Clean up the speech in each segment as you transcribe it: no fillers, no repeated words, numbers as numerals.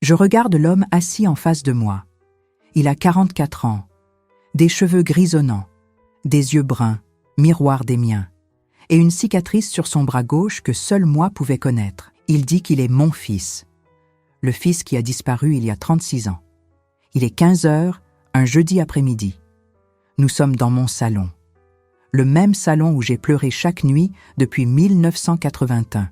Je regarde l'homme assis en face de moi. Il a 44 ans, des cheveux grisonnants, des yeux bruns, miroir des miens, et une cicatrice sur son bras gauche que seul moi pouvais connaître. Il dit qu'il est mon fils, le fils qui a disparu il y a 36 ans. Il est 15 heures, un jeudi après-midi. Nous sommes dans mon salon. Le même salon où j'ai pleuré chaque nuit depuis 1981.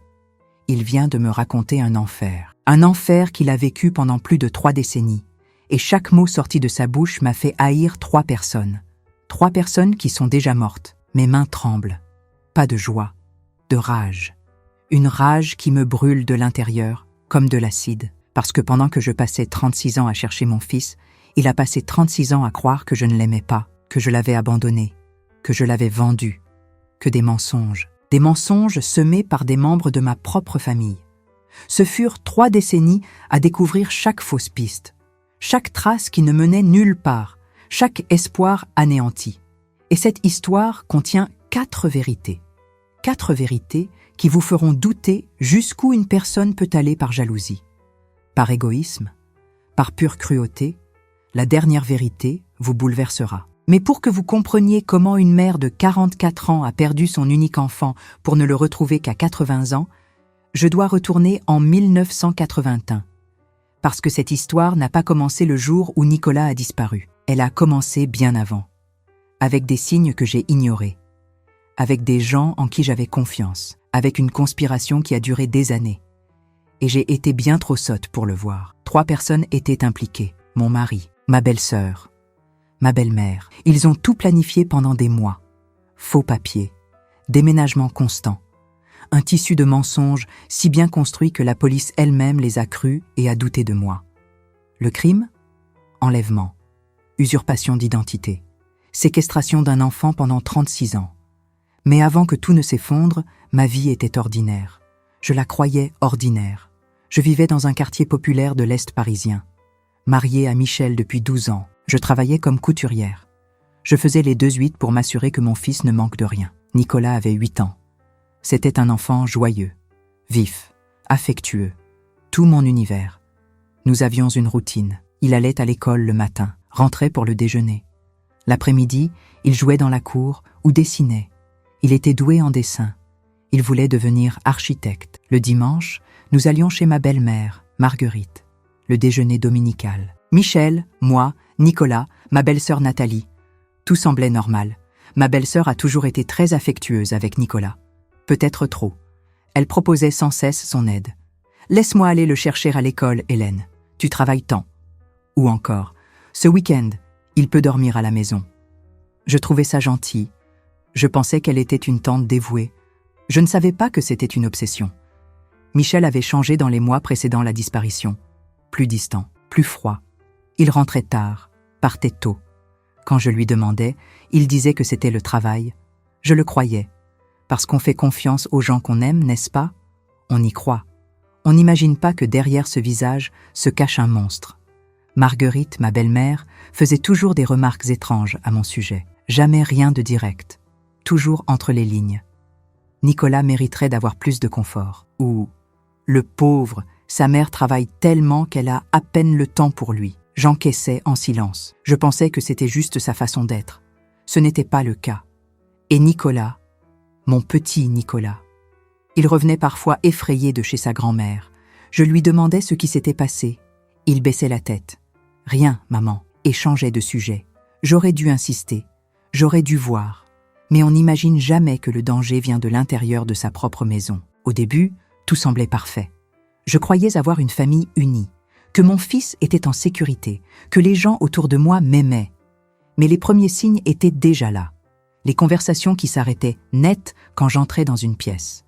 Il vient de me raconter un enfer qu'il a vécu pendant plus de 3 décennies. Et chaque mot sorti de sa bouche m'a fait haïr 3 personnes. 3 personnes qui sont déjà mortes. Mes mains tremblent. Pas de joie, de rage. Une rage qui me brûle de l'intérieur, comme de l'acide. Parce que pendant que je passais 36 ans à chercher mon fils, il a passé 36 ans à croire que je ne l'aimais pas, que je l'avais abandonné, que je l'avais vendu, que des mensonges semés par des membres de ma propre famille. Ce furent 3 décennies à découvrir chaque fausse piste, chaque trace qui ne menait nulle part, chaque espoir anéanti. Et cette histoire contient 4 vérités. 4 vérités qui vous feront douter jusqu'où une personne peut aller par jalousie. Par égoïsme, par pure cruauté, la dernière vérité vous bouleversera. Mais pour que vous compreniez comment une mère de 44 ans a perdu son unique enfant pour ne le retrouver qu'à 80 ans, je dois retourner en 1981. Parce que cette histoire n'a pas commencé le jour où Nicolas a disparu. Elle a commencé bien avant. Avec des signes que j'ai ignorés. Avec des gens en qui j'avais confiance. Avec une conspiration qui a duré des années. Et j'ai été bien trop sotte pour le voir. 3 personnes étaient impliquées. Mon mari, ma belle-sœur, ma belle-mère. Ils ont tout planifié pendant des mois. Faux papiers, déménagement constant. Un tissu de mensonges si bien construit que la police elle-même les a crus et a douté de moi. Le crime ? Enlèvement, usurpation d'identité, séquestration d'un enfant pendant 36 ans. Mais avant que tout ne s'effondre, ma vie était ordinaire. Je la croyais ordinaire. Je vivais dans un quartier populaire de l'Est parisien. Mariée à Michel depuis 12 ans, je travaillais comme couturière. Je faisais les 2-8 pour m'assurer que mon fils ne manque de rien. Nicolas avait 8 ans. C'était un enfant joyeux, vif, affectueux, tout mon univers. Nous avions une routine. Il allait à l'école le matin, rentrait pour le déjeuner. L'après-midi, il jouait dans la cour ou dessinait. Il était doué en dessin. Il voulait devenir architecte. Le dimanche, nous allions chez ma belle-mère, Marguerite. Le déjeuner dominical. Michel, moi, Nicolas, ma belle-sœur Nathalie. Tout semblait normal. Ma belle-sœur a toujours été très affectueuse avec Nicolas. Peut-être trop. Elle proposait sans cesse son aide. « Laisse-moi aller le chercher à l'école, Hélène. Tu travailles tant. » Ou encore, « Ce week-end, il peut dormir à la maison. » Je trouvais ça gentil. Je pensais qu'elle était une tante dévouée. Je ne savais pas que c'était une obsession. Michel avait changé dans les mois précédant la disparition. Plus distant, plus froid. Il rentrait tard, partait tôt. Quand je lui demandais, il disait que c'était le travail. Je le croyais. Parce qu'on fait confiance aux gens qu'on aime, n'est-ce pas? On y croit. On n'imagine pas que derrière ce visage se cache un monstre. Marguerite, ma belle-mère, faisait toujours des remarques étranges à mon sujet. Jamais rien de direct. Toujours entre les lignes. Nicolas mériterait d'avoir plus de confort. Ou, le pauvre, sa mère travaille tellement qu'elle a à peine le temps pour lui. J'encaissais en silence. Je pensais que c'était juste sa façon d'être. Ce n'était pas le cas. Et Nicolas, mon petit Nicolas, il revenait parfois effrayé de chez sa grand-mère. Je lui demandais ce qui s'était passé. Il baissait la tête. « Rien, maman », et changeait de sujet. J'aurais dû insister. J'aurais dû voir. Mais on n'imagine jamais que le danger vient de l'intérieur de sa propre maison. Au début, tout semblait parfait. Je croyais avoir une famille unie, que mon fils était en sécurité, que les gens autour de moi m'aimaient. Mais les premiers signes étaient déjà là. Les conversations qui s'arrêtaient net quand j'entrais dans une pièce.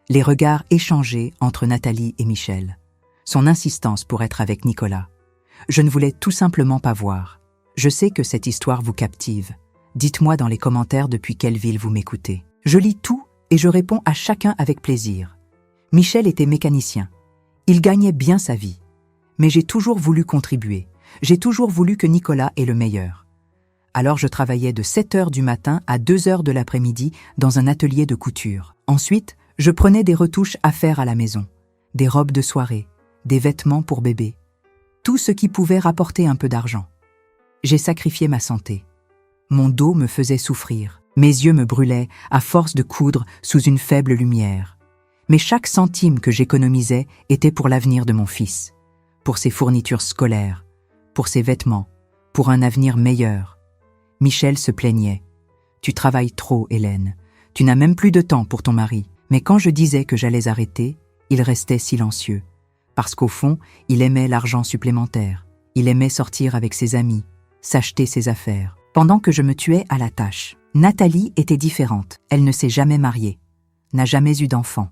Les regards échangés entre Nathalie et Michel. Son insistance pour être avec Nicolas. Je ne voulais tout simplement pas voir. Je sais que cette histoire vous captive. Dites-moi dans les commentaires depuis quelle ville vous m'écoutez. Je lis tout et je réponds à chacun avec plaisir. Michel était mécanicien. Il gagnait bien sa vie. Mais j'ai toujours voulu contribuer. J'ai toujours voulu que Nicolas ait le meilleur. Alors je travaillais de 7h du matin à 2h de l'après-midi dans un atelier de couture. Ensuite, je prenais des retouches à faire à la maison. Des robes de soirée, des vêtements pour bébé. tout ce qui pouvait rapporter un peu d'argent. J'ai sacrifié ma santé. Mon dos me faisait souffrir. Mes yeux me brûlaient à force de coudre sous une faible lumière. Mais chaque centime que j'économisais était pour l'avenir de mon fils, pour ses fournitures scolaires, pour ses vêtements, pour un avenir meilleur. Michel se plaignait. « Tu travailles trop, Hélène. Tu n'as même plus de temps pour ton mari. » Mais quand je disais que j'allais arrêter, il restait silencieux. Parce qu'au fond, il aimait l'argent supplémentaire. Il aimait sortir avec ses amis, s'acheter ses affaires. Pendant que je me tuais à la tâche, Nathalie était différente. Elle ne s'est jamais mariée, n'a jamais eu d'enfant.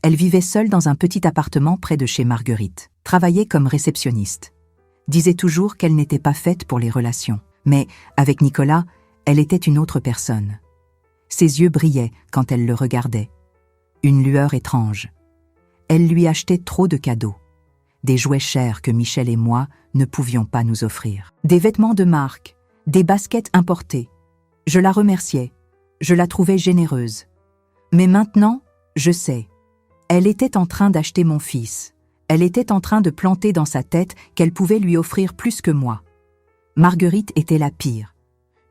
Elle vivait seule dans un petit appartement près de chez Marguerite, travaillait comme réceptionniste. Disait toujours qu'elle n'était pas faite pour les relations. Mais, avec Nicolas, elle était une autre personne. Ses yeux brillaient quand elle le regardait. Une lueur étrange. Elle lui achetait trop de cadeaux. Des jouets chers que Michel et moi ne pouvions pas nous offrir. Des vêtements de marque, des baskets importées. Je la remerciais. Je la trouvais généreuse. Mais maintenant, je sais. Elle était en train d'acheter mon fils. Elle était en train de planter dans sa tête qu'elle pouvait lui offrir plus que moi. Marguerite était la pire.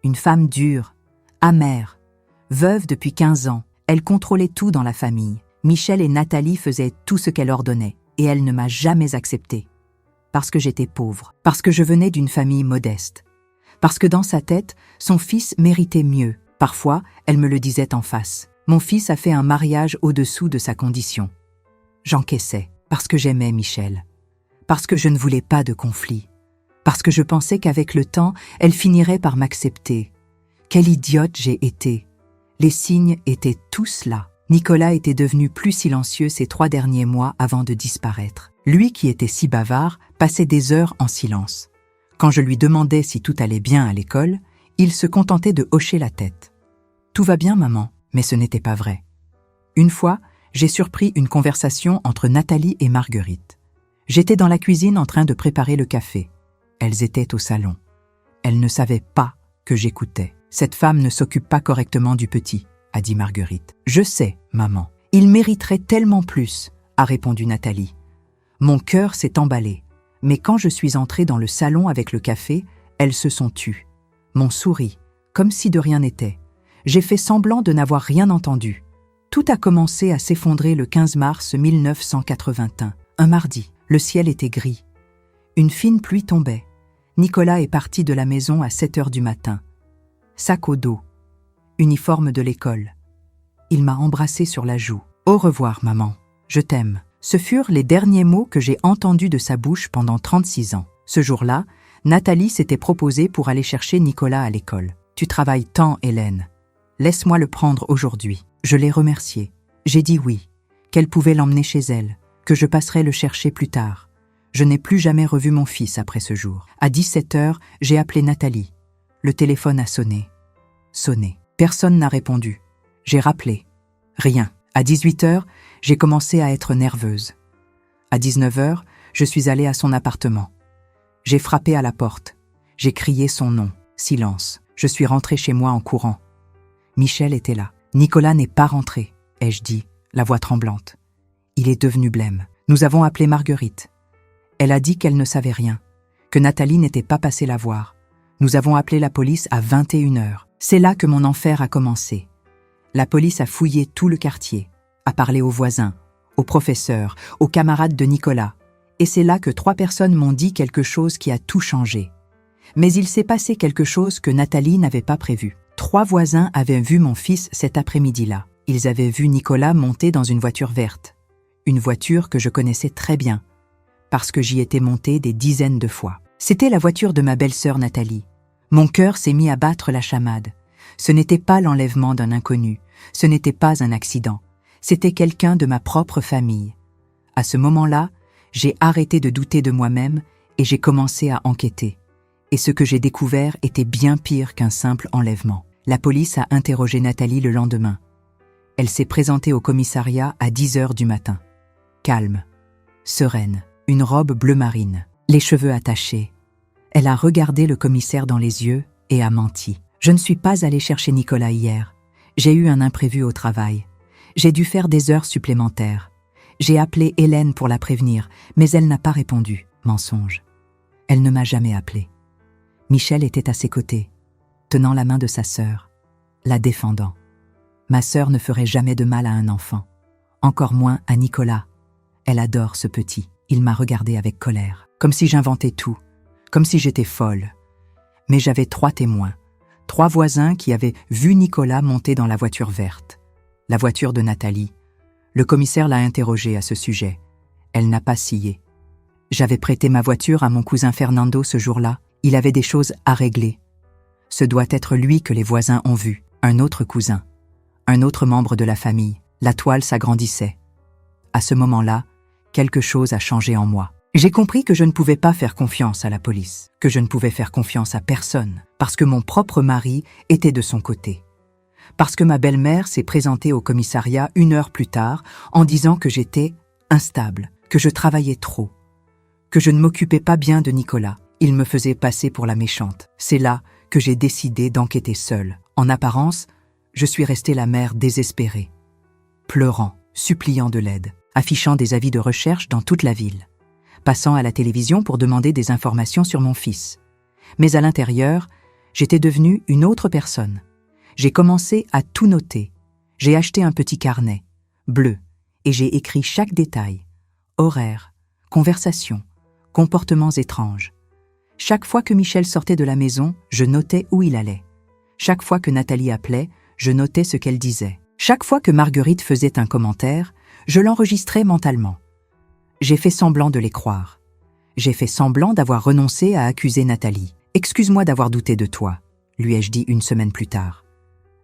Une femme dure, amère, veuve depuis 15 ans. Elle contrôlait tout dans la famille. Michel et Nathalie faisaient tout ce qu'elle ordonnait, et elle ne m'a jamais acceptée. Parce que j'étais pauvre, parce que je venais d'une famille modeste, parce que dans sa tête, son fils méritait mieux. Parfois, elle me le disait en face. Mon fils a fait un mariage au-dessous de sa condition. J'encaissais, parce que j'aimais Michel, parce que je ne voulais pas de conflit, parce que je pensais qu'avec le temps, elle finirait par m'accepter. Quelle idiote j'ai été. Les signes étaient tous là. Nicolas était devenu plus silencieux ces 3 derniers mois avant de disparaître. Lui qui était si bavard passait des heures en silence. Quand je lui demandais si tout allait bien à l'école, il se contentait de hocher la tête. « Tout va bien, maman », mais ce n'était pas vrai. Une fois, j'ai surpris une conversation entre Nathalie et Marguerite. J'étais dans la cuisine en train de préparer le café. Elles étaient au salon. Elles ne savaient pas que j'écoutais. « Cette femme ne s'occupe pas correctement du petit », a dit Marguerite. « Je sais, maman. Il mériterait tellement plus », a répondu Nathalie. Mon cœur s'est emballé, mais quand je suis entrée dans le salon avec le café, elles se sont tues. M'ont souri, comme si de rien n'était. J'ai fait semblant de n'avoir rien entendu. Tout a commencé à s'effondrer le 15 mars 1981, un mardi. Le ciel était gris. Une fine pluie tombait. Nicolas est parti de la maison à 7 heures du matin. Sac au dos. Uniforme de l'école. Il m'a embrassée sur la joue. « Au revoir, maman. Je t'aime. » Ce furent les derniers mots que j'ai entendus de sa bouche pendant 36 ans. Ce jour-là, Nathalie s'était proposée pour aller chercher Nicolas à l'école. « Tu travailles tant, Hélène. Laisse-moi le prendre aujourd'hui. » Je l'ai remerciée. J'ai dit oui, qu'elle pouvait l'emmener chez elle, que je passerais le chercher plus tard. Je n'ai plus jamais revu mon fils après ce jour. À 17 heures, j'ai appelé Nathalie. Le téléphone a sonné. Sonné. Personne n'a répondu. J'ai rappelé. Rien. À 18 heures, j'ai commencé à être nerveuse. À 19 heures, je suis allée à son appartement. J'ai frappé à la porte. J'ai crié son nom. Silence. Je suis rentrée chez moi en courant. Michel était là. Nicolas n'est pas rentré, ai-je dit, la voix tremblante. Il est devenu blême. Nous avons appelé Marguerite. Elle a dit qu'elle ne savait rien, que Nathalie n'était pas passée la voir. Nous avons appelé la police à 21 heures. C'est là que mon enfer a commencé. La police a fouillé tout le quartier, a parlé aux voisins, aux professeurs, aux camarades de Nicolas. Et c'est là que 3 personnes m'ont dit quelque chose qui a tout changé. Mais il s'est passé quelque chose que Nathalie n'avait pas prévu. 3 voisins avaient vu mon fils cet après-midi-là. Ils avaient vu Nicolas monter dans une voiture verte. Une voiture que je connaissais très bien, parce que j'y étais montée des dizaines de fois. C'était la voiture de ma belle-sœur Nathalie. Mon cœur s'est mis à battre la chamade. Ce n'était pas l'enlèvement d'un inconnu, ce n'était pas un accident, c'était quelqu'un de ma propre famille. À ce moment-là, j'ai arrêté de douter de moi-même et j'ai commencé à enquêter. Et ce que j'ai découvert était bien pire qu'un simple enlèvement. La police a interrogé Nathalie le lendemain. Elle s'est présentée au commissariat à 10 heures du matin. Calme, sereine, une robe bleu marine, les cheveux attachés. Elle a regardé le commissaire dans les yeux et a menti. Je ne suis pas allée chercher Nicolas hier. J'ai eu un imprévu au travail. J'ai dû faire des heures supplémentaires. J'ai appelé Hélène pour la prévenir, mais elle n'a pas répondu. Mensonge. Elle ne m'a jamais appelé. Michel était à ses côtés, tenant la main de sa sœur, la défendant. Ma sœur ne ferait jamais de mal à un enfant, encore moins à Nicolas. Elle adore ce petit. Il m'a regardé avec colère, comme si j'inventais tout, comme si j'étais folle. Mais j'avais 3 témoins, 3 voisins qui avaient vu Nicolas monter dans la voiture verte, la voiture de Nathalie. Le commissaire l'a interrogée à ce sujet. Elle n'a pas scié. J'avais prêté ma voiture à mon cousin Fernando ce jour-là. Il avait des choses à régler. Ce doit être lui que les voisins ont vu, un autre cousin, un autre membre de la famille. La toile s'agrandissait. À ce moment-là, quelque chose a changé en moi. J'ai compris que je ne pouvais pas faire confiance à la police, que je ne pouvais faire confiance à personne, parce que mon propre mari était de son côté. Parce que ma belle-mère s'est présentée au commissariat 1 heure plus tard en disant que j'étais instable, que je travaillais trop, que je ne m'occupais pas bien de Nicolas. Il me faisait passer pour la méchante. C'est là que j'ai décidé d'enquêter seule. En apparence, je suis restée la mère désespérée, pleurant, suppliant de l'aide, affichant des avis de recherche dans toute la ville, passant à la télévision pour demander des informations sur mon fils. Mais à l'intérieur, j'étais devenue une autre personne. J'ai commencé à tout noter. J'ai acheté un petit carnet, bleu, et j'ai écrit chaque détail, horaire, conversation, comportements étranges. Chaque fois que Michel sortait de la maison, je notais où il allait. Chaque fois que Nathalie appelait, je notais ce qu'elle disait. Chaque fois que Marguerite faisait un commentaire, je l'enregistrais mentalement. J'ai fait semblant de les croire. J'ai fait semblant d'avoir renoncé à accuser Nathalie. « Excuse-moi d'avoir douté de toi », lui ai-je dit 1 semaine plus tard.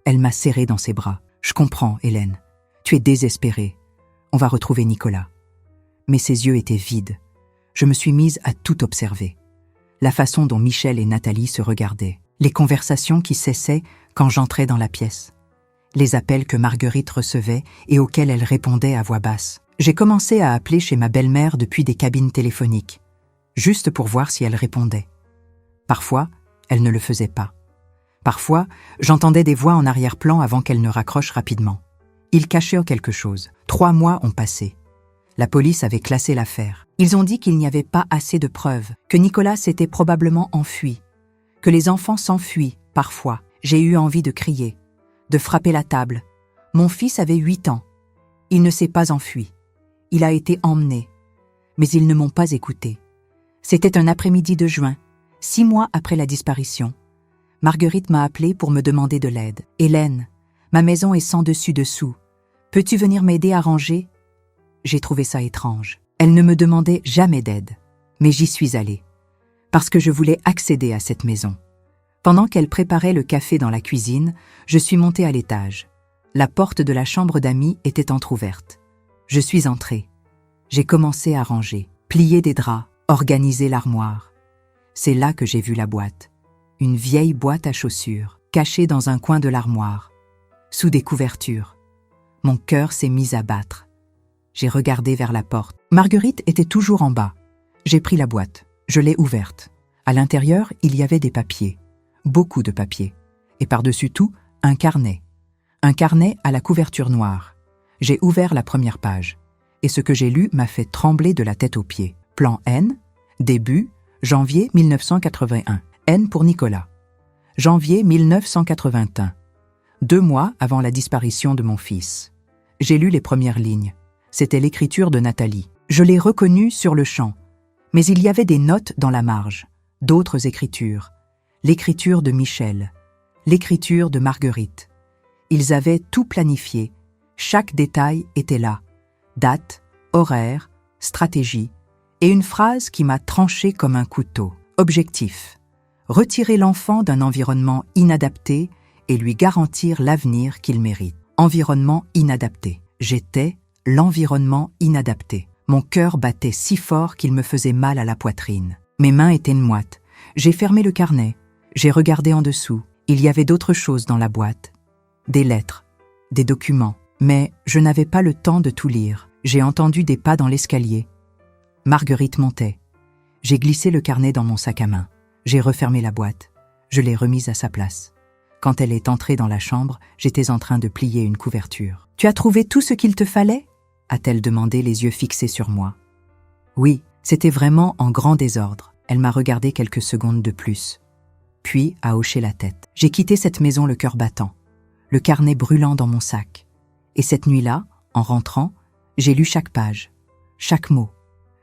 Elle m'a serré dans ses bras. « Je comprends, Hélène. Tu es désespérée. On va retrouver Nicolas. » Mais ses yeux étaient vides. Je me suis mise à tout observer. La façon dont Michel et Nathalie se regardaient. Les conversations qui cessaient quand j'entrais dans la pièce. Les appels que Marguerite recevait et auxquels elle répondait à voix basse. J'ai commencé à appeler chez ma belle-mère depuis des cabines téléphoniques, juste pour voir si elle répondait. Parfois, elle ne le faisait pas. Parfois, j'entendais des voix en arrière-plan avant qu'elle ne raccroche rapidement. Ils cachaient quelque chose. 3 mois ont passé. La police avait classé l'affaire. Ils ont dit qu'il n'y avait pas assez de preuves, que Nicolas s'était probablement enfui, que les enfants s'enfuient, parfois. J'ai eu envie de crier, de frapper la table. Mon fils avait 8 ans. Il ne s'est pas enfui. Il a été emmené. Mais ils ne m'ont pas écouté. C'était un après-midi de juin, 6 mois après la disparition. Marguerite m'a appelée pour me demander de l'aide. « Hélène, ma maison est sans dessus-dessous. Peux-tu venir m'aider à ranger ?» J'ai trouvé ça étrange. Elle ne me demandait jamais d'aide. Mais j'y suis allée. Parce que je voulais accéder à cette maison. Pendant qu'elle préparait le café dans la cuisine, je suis montée à l'étage. La porte de la chambre d'amis était entr'ouverte. Je suis entrée. J'ai commencé à ranger, plier des draps, organiser l'armoire. C'est là que j'ai vu la boîte. Une vieille boîte à chaussures, cachée dans un coin de l'armoire, sous des couvertures. Mon cœur s'est mis à battre. J'ai regardé vers la porte. Marguerite était toujours en bas. J'ai pris la boîte. Je l'ai ouverte. À l'intérieur, il y avait des papiers. Beaucoup de papiers. Et par-dessus tout, un carnet. Un carnet à la couverture noire. J'ai ouvert la première page. Et ce que j'ai lu m'a fait trembler de la tête aux pieds. Plan N, début, janvier 1981. N pour Nicolas. Janvier 1981. 2 mois avant la disparition de mon fils. J'ai lu les premières lignes. C'était l'écriture de Nathalie. Je l'ai reconnue sur le champ. Mais il y avait des notes dans la marge. D'autres écritures. L'écriture de Michel. L'écriture de Marguerite. Ils avaient tout planifié. Chaque détail était là. Date, horaire, stratégie. Et une phrase qui m'a tranché comme un couteau. Objectif. Retirer l'enfant d'un environnement inadapté et lui garantir l'avenir qu'il mérite. Environnement inadapté. J'étais l'environnement inadapté. Mon cœur battait si fort qu'il me faisait mal à la poitrine. Mes mains étaient moites. J'ai fermé le carnet. J'ai regardé en dessous. Il y avait d'autres choses dans la boîte. Des lettres, des documents. Mais je n'avais pas le temps de tout lire. J'ai entendu des pas dans l'escalier. Marguerite montait. J'ai glissé le carnet dans mon sac à main. J'ai refermé la boîte. Je l'ai remise à sa place. Quand elle est entrée dans la chambre, j'étais en train de plier une couverture. « Tu as trouvé tout ce qu'il te fallait ?» a-t-elle demandé, les yeux fixés sur moi. Oui, c'était vraiment en grand désordre. Elle m'a regardé quelques secondes de plus, puis a hoché la tête. J'ai quitté cette maison le cœur battant, le carnet brûlant dans mon sac. Et cette nuit-là, en rentrant, j'ai lu chaque page, chaque mot,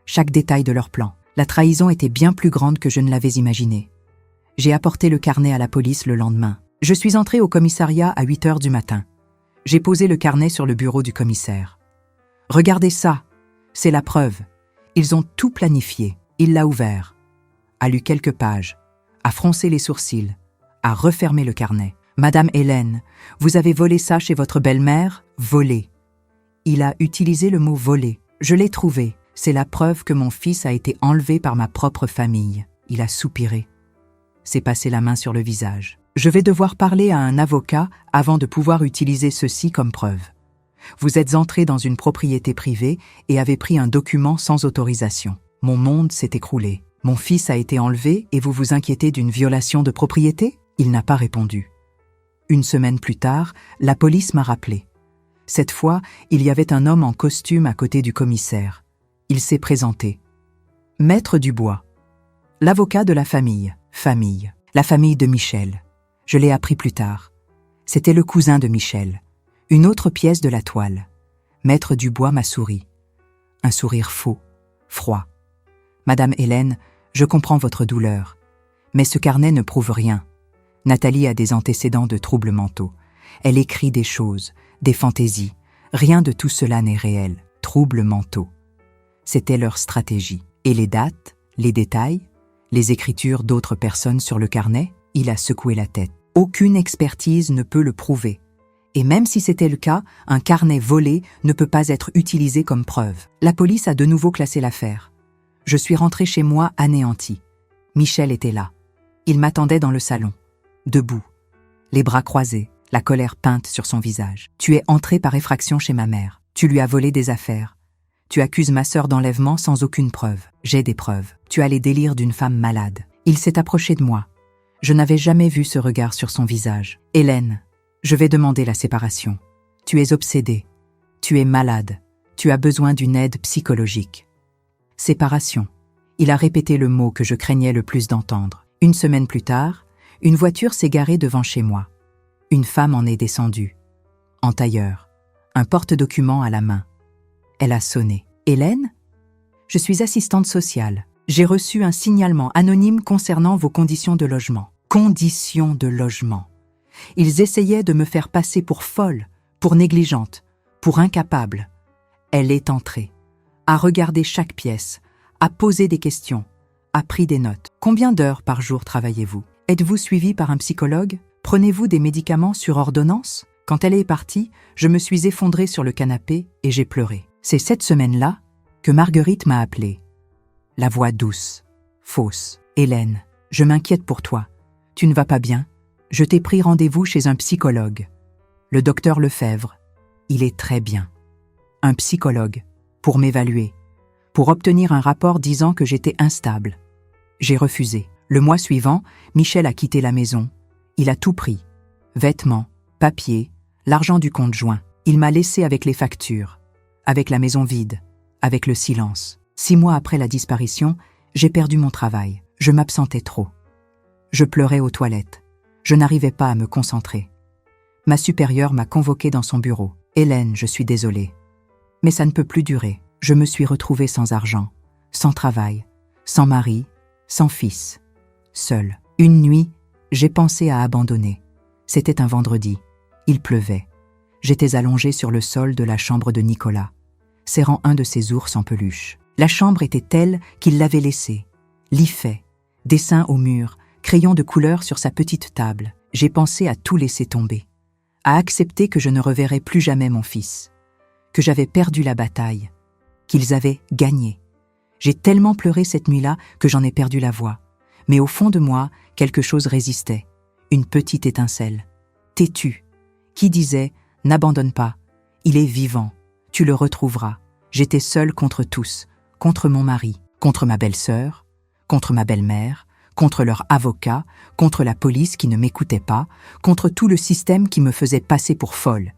chaque détail de leur plan. La trahison était bien plus grande que je ne l'avais imaginé. J'ai apporté le carnet à la police le lendemain. Je suis entré au commissariat à 8 heures du matin. J'ai posé le carnet sur le bureau du commissaire. « Regardez ça, c'est la preuve. Ils ont tout planifié. » Il l'a ouvert, a lu quelques pages, a froncé les sourcils, a refermé le carnet. « Madame Hélène, vous avez volé ça chez votre belle-mère ? Volé. » Il a utilisé le mot « volé ». Je l'ai trouvé. C'est la preuve que mon fils a été enlevé par ma propre famille. Il a soupiré. S'est passé la main sur le visage. Je vais devoir parler à un avocat avant de pouvoir utiliser ceci comme preuve. Vous êtes entré dans une propriété privée et avez pris un document sans autorisation. Mon monde s'est écroulé. Mon fils a été enlevé et vous vous inquiétez d'une violation de propriété ? Il n'a pas répondu. Une semaine plus tard, la police m'a rappelé. Cette fois, il y avait un homme en costume à côté du commissaire. Il s'est présenté. Maître Dubois. L'avocat de la famille. Famille. La famille de Michel. Je l'ai appris plus tard. C'était le cousin de Michel. Une autre pièce de la toile. Maître Dubois m'a souri. Un sourire faux, froid. Madame Hélène, je comprends votre douleur. Mais ce carnet ne prouve rien. Nathalie a des antécédents de troubles mentaux. Elle écrit des choses, des fantaisies. Rien de tout cela n'est réel. Troubles mentaux. C'était leur stratégie. Et les dates, les détails, les écritures d'autres personnes sur le carnet, il a secoué la tête. Aucune expertise ne peut le prouver. Et même si c'était le cas, un carnet volé ne peut pas être utilisé comme preuve. La police a de nouveau classé l'affaire. Je suis rentré chez moi anéanti. Michel était là. Il m'attendait dans le salon, debout, les bras croisés, la colère peinte sur son visage. « Tu es entré par effraction chez ma mère. Tu lui as volé des affaires. Tu accuses ma sœur d'enlèvement sans aucune preuve. J'ai des preuves. Tu as les délires d'une femme malade. » Il s'est approché de moi. Je n'avais jamais vu ce regard sur son visage. « Hélène, je vais demander la séparation. Tu es obsédée. Tu es malade. Tu as besoin d'une aide psychologique. » Séparation. Il a répété le mot que je craignais le plus d'entendre. Une semaine plus tard, une voiture s'est garée devant chez moi. Une femme en est descendue. En tailleur. Un porte-document à la main. Elle a sonné. « Hélène ? Je suis assistante sociale. J'ai reçu un signalement anonyme concernant vos conditions de logement. » Conditions de logement. Ils essayaient de me faire passer pour folle, pour négligente, pour incapable. Elle est entrée, a regardé chaque pièce, a posé des questions, a pris des notes. Combien d'heures par jour travaillez-vous ? Êtes-vous suivi par un psychologue ? Prenez-vous des médicaments sur ordonnance ? Quand elle est partie, je me suis effondrée sur le canapé et j'ai pleuré. C'est cette semaine-là que Marguerite m'a appelée. La voix douce, fausse. « Hélène, je m'inquiète pour toi. Tu ne vas pas bien ? Je t'ai pris rendez-vous chez un psychologue. Le docteur Lefebvre. Il est très bien. Un psychologue, pour m'évaluer, pour obtenir un rapport disant que j'étais instable. J'ai refusé. Le mois suivant, Michel a quitté la maison. Il a tout pris. Vêtements, papiers, l'argent du compte joint. Il m'a laissé avec les factures, avec la maison vide, avec le silence. 6 mois après la disparition, j'ai perdu mon travail. Je m'absentais trop. Je pleurais aux toilettes. Je n'arrivais pas à me concentrer. Ma supérieure m'a convoqué dans son bureau. « Hélène, je suis désolée. Mais ça ne peut plus durer. Je me suis retrouvée sans argent, sans travail, sans mari, sans fils, seule. Une nuit, j'ai pensé à abandonner. C'était un vendredi. Il pleuvait. J'étais allongée sur le sol de la chambre de Nicolas, serrant un de ses ours en peluche. La chambre était telle qu'il l'avait laissée. Lit fait, dessin au mur, crayon de couleur sur sa petite table. J'ai pensé à tout laisser tomber, à accepter que je ne reverrais plus jamais mon fils, que j'avais perdu la bataille, qu'ils avaient gagné. J'ai tellement pleuré cette nuit-là que j'en ai perdu la voix. Mais au fond de moi, quelque chose résistait, une petite étincelle, têtue, qui disait « N'abandonne pas, il est vivant, tu le retrouveras ». J'étais seule contre tous, contre mon mari, contre ma belle-sœur, contre ma belle-mère, contre leur avocat, contre la police qui ne m'écoutait pas, contre tout le système qui me faisait passer pour folle.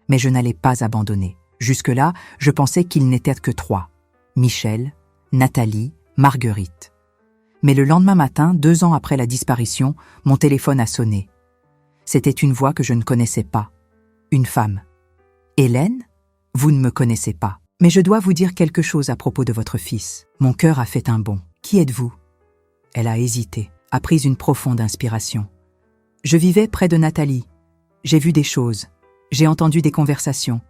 Mais je n'allais pas abandonner. Jusque-là, je pensais qu'ils n'étaient que 3. Michel, Nathalie, Marguerite. Mais le lendemain matin, 2 ans après la disparition, mon téléphone a sonné. C'était une voix que je ne connaissais pas. Une femme. Hélène ? Vous ne me connaissez pas. Mais je dois vous dire quelque chose à propos de votre fils. Mon cœur a fait un bond. Qui êtes-vous ? Elle a hésité, a pris une profonde inspiration. Je vivais près de Nathalie. J'ai vu des choses. J'ai entendu des conversations.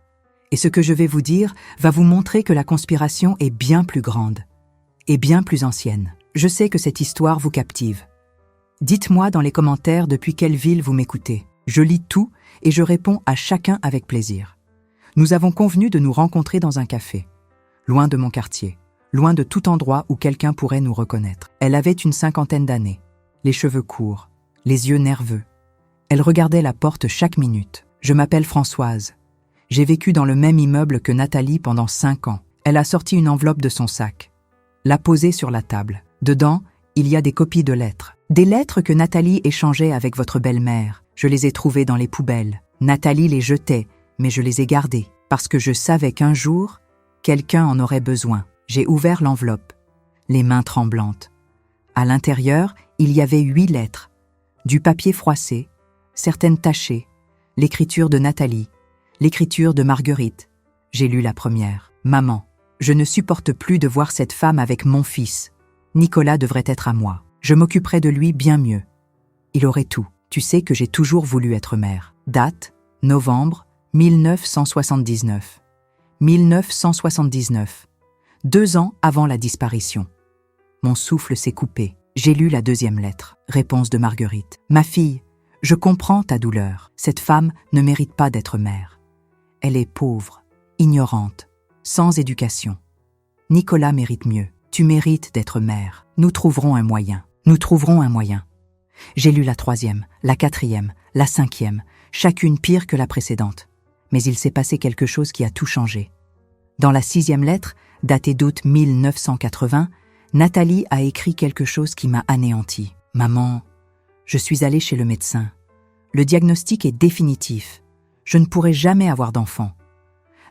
Et ce que je vais vous dire va vous montrer que la conspiration est bien plus grande et bien plus ancienne. Je sais que cette histoire vous captive. Dites-moi dans les commentaires depuis quelle ville vous m'écoutez. Je lis tout et je réponds à chacun avec plaisir. Nous avons convenu de nous rencontrer dans un café, loin de mon quartier, loin de tout endroit où quelqu'un pourrait nous reconnaître. Elle avait une 50aine d'années, les cheveux courts, les yeux nerveux. Elle regardait la porte chaque minute. Je m'appelle Françoise. J'ai vécu dans le même immeuble que Nathalie pendant 5 ans. Elle a sorti une enveloppe de son sac, l'a posée sur la table. Dedans, il y a des copies de lettres. Des lettres que Nathalie échangeait avec votre belle-mère. Je les ai trouvées dans les poubelles. Nathalie les jetait, mais je les ai gardées, parce que je savais qu'un jour, quelqu'un en aurait besoin. J'ai ouvert l'enveloppe, les mains tremblantes. À l'intérieur, il y avait 8 lettres, du papier froissé, certaines tachées, l'écriture de Nathalie, l'écriture de Marguerite. J'ai lu la première. « Maman, je ne supporte plus de voir cette femme avec mon fils. Nicolas devrait être à moi. Je m'occuperai de lui bien mieux. Il aurait tout. Tu sais que j'ai toujours voulu être mère. » Date, novembre 1979. 1979. 2 ans avant la disparition. Mon souffle s'est coupé. J'ai lu la 2e lettre. Réponse de Marguerite. « Ma fille, je comprends ta douleur. Cette femme ne mérite pas d'être mère. Elle est pauvre, ignorante, sans éducation. Nicolas mérite mieux. Tu mérites d'être mère. Nous trouverons un moyen. Nous trouverons un moyen. » J'ai lu la 3e, la 4e, la 5e, chacune pire que la précédente. Mais il s'est passé quelque chose qui a tout changé. Dans la 6e lettre, datée d'août 1980, Nathalie a écrit quelque chose qui m'a anéanti. « Maman, je suis allée chez le médecin. Le diagnostic est définitif. Je ne pourrai jamais avoir d'enfant.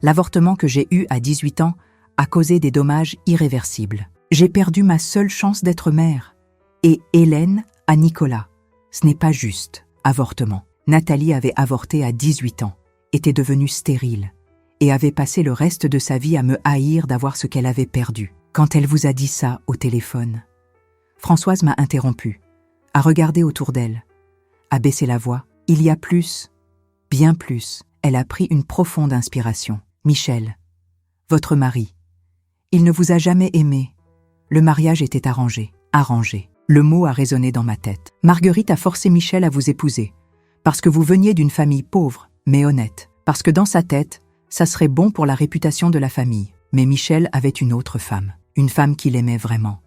L'avortement que j'ai eu à 18 ans a causé des dommages irréversibles. J'ai perdu ma seule chance d'être mère. Et Hélène à Nicolas. Ce n'est pas juste. Avortement. Nathalie avait avorté à 18 ans, était devenue stérile, et avait passé le reste de sa vie à me haïr d'avoir ce qu'elle avait perdu. Quand elle vous a dit ça au téléphone, Françoise m'a interrompue, a regardé autour d'elle, a baissé la voix. Il y a plus, bien plus. Elle a pris une profonde inspiration. Michel, votre mari, il ne vous a jamais aimé. Le mariage était arrangé. Arrangé. Le mot a résonné dans ma tête. Marguerite a forcé Michel à vous épouser, parce que vous veniez d'une famille pauvre, mais honnête, parce que dans sa tête, ça serait bon pour la réputation de la famille. Mais Michel avait une autre femme, une femme qu'il aimait vraiment.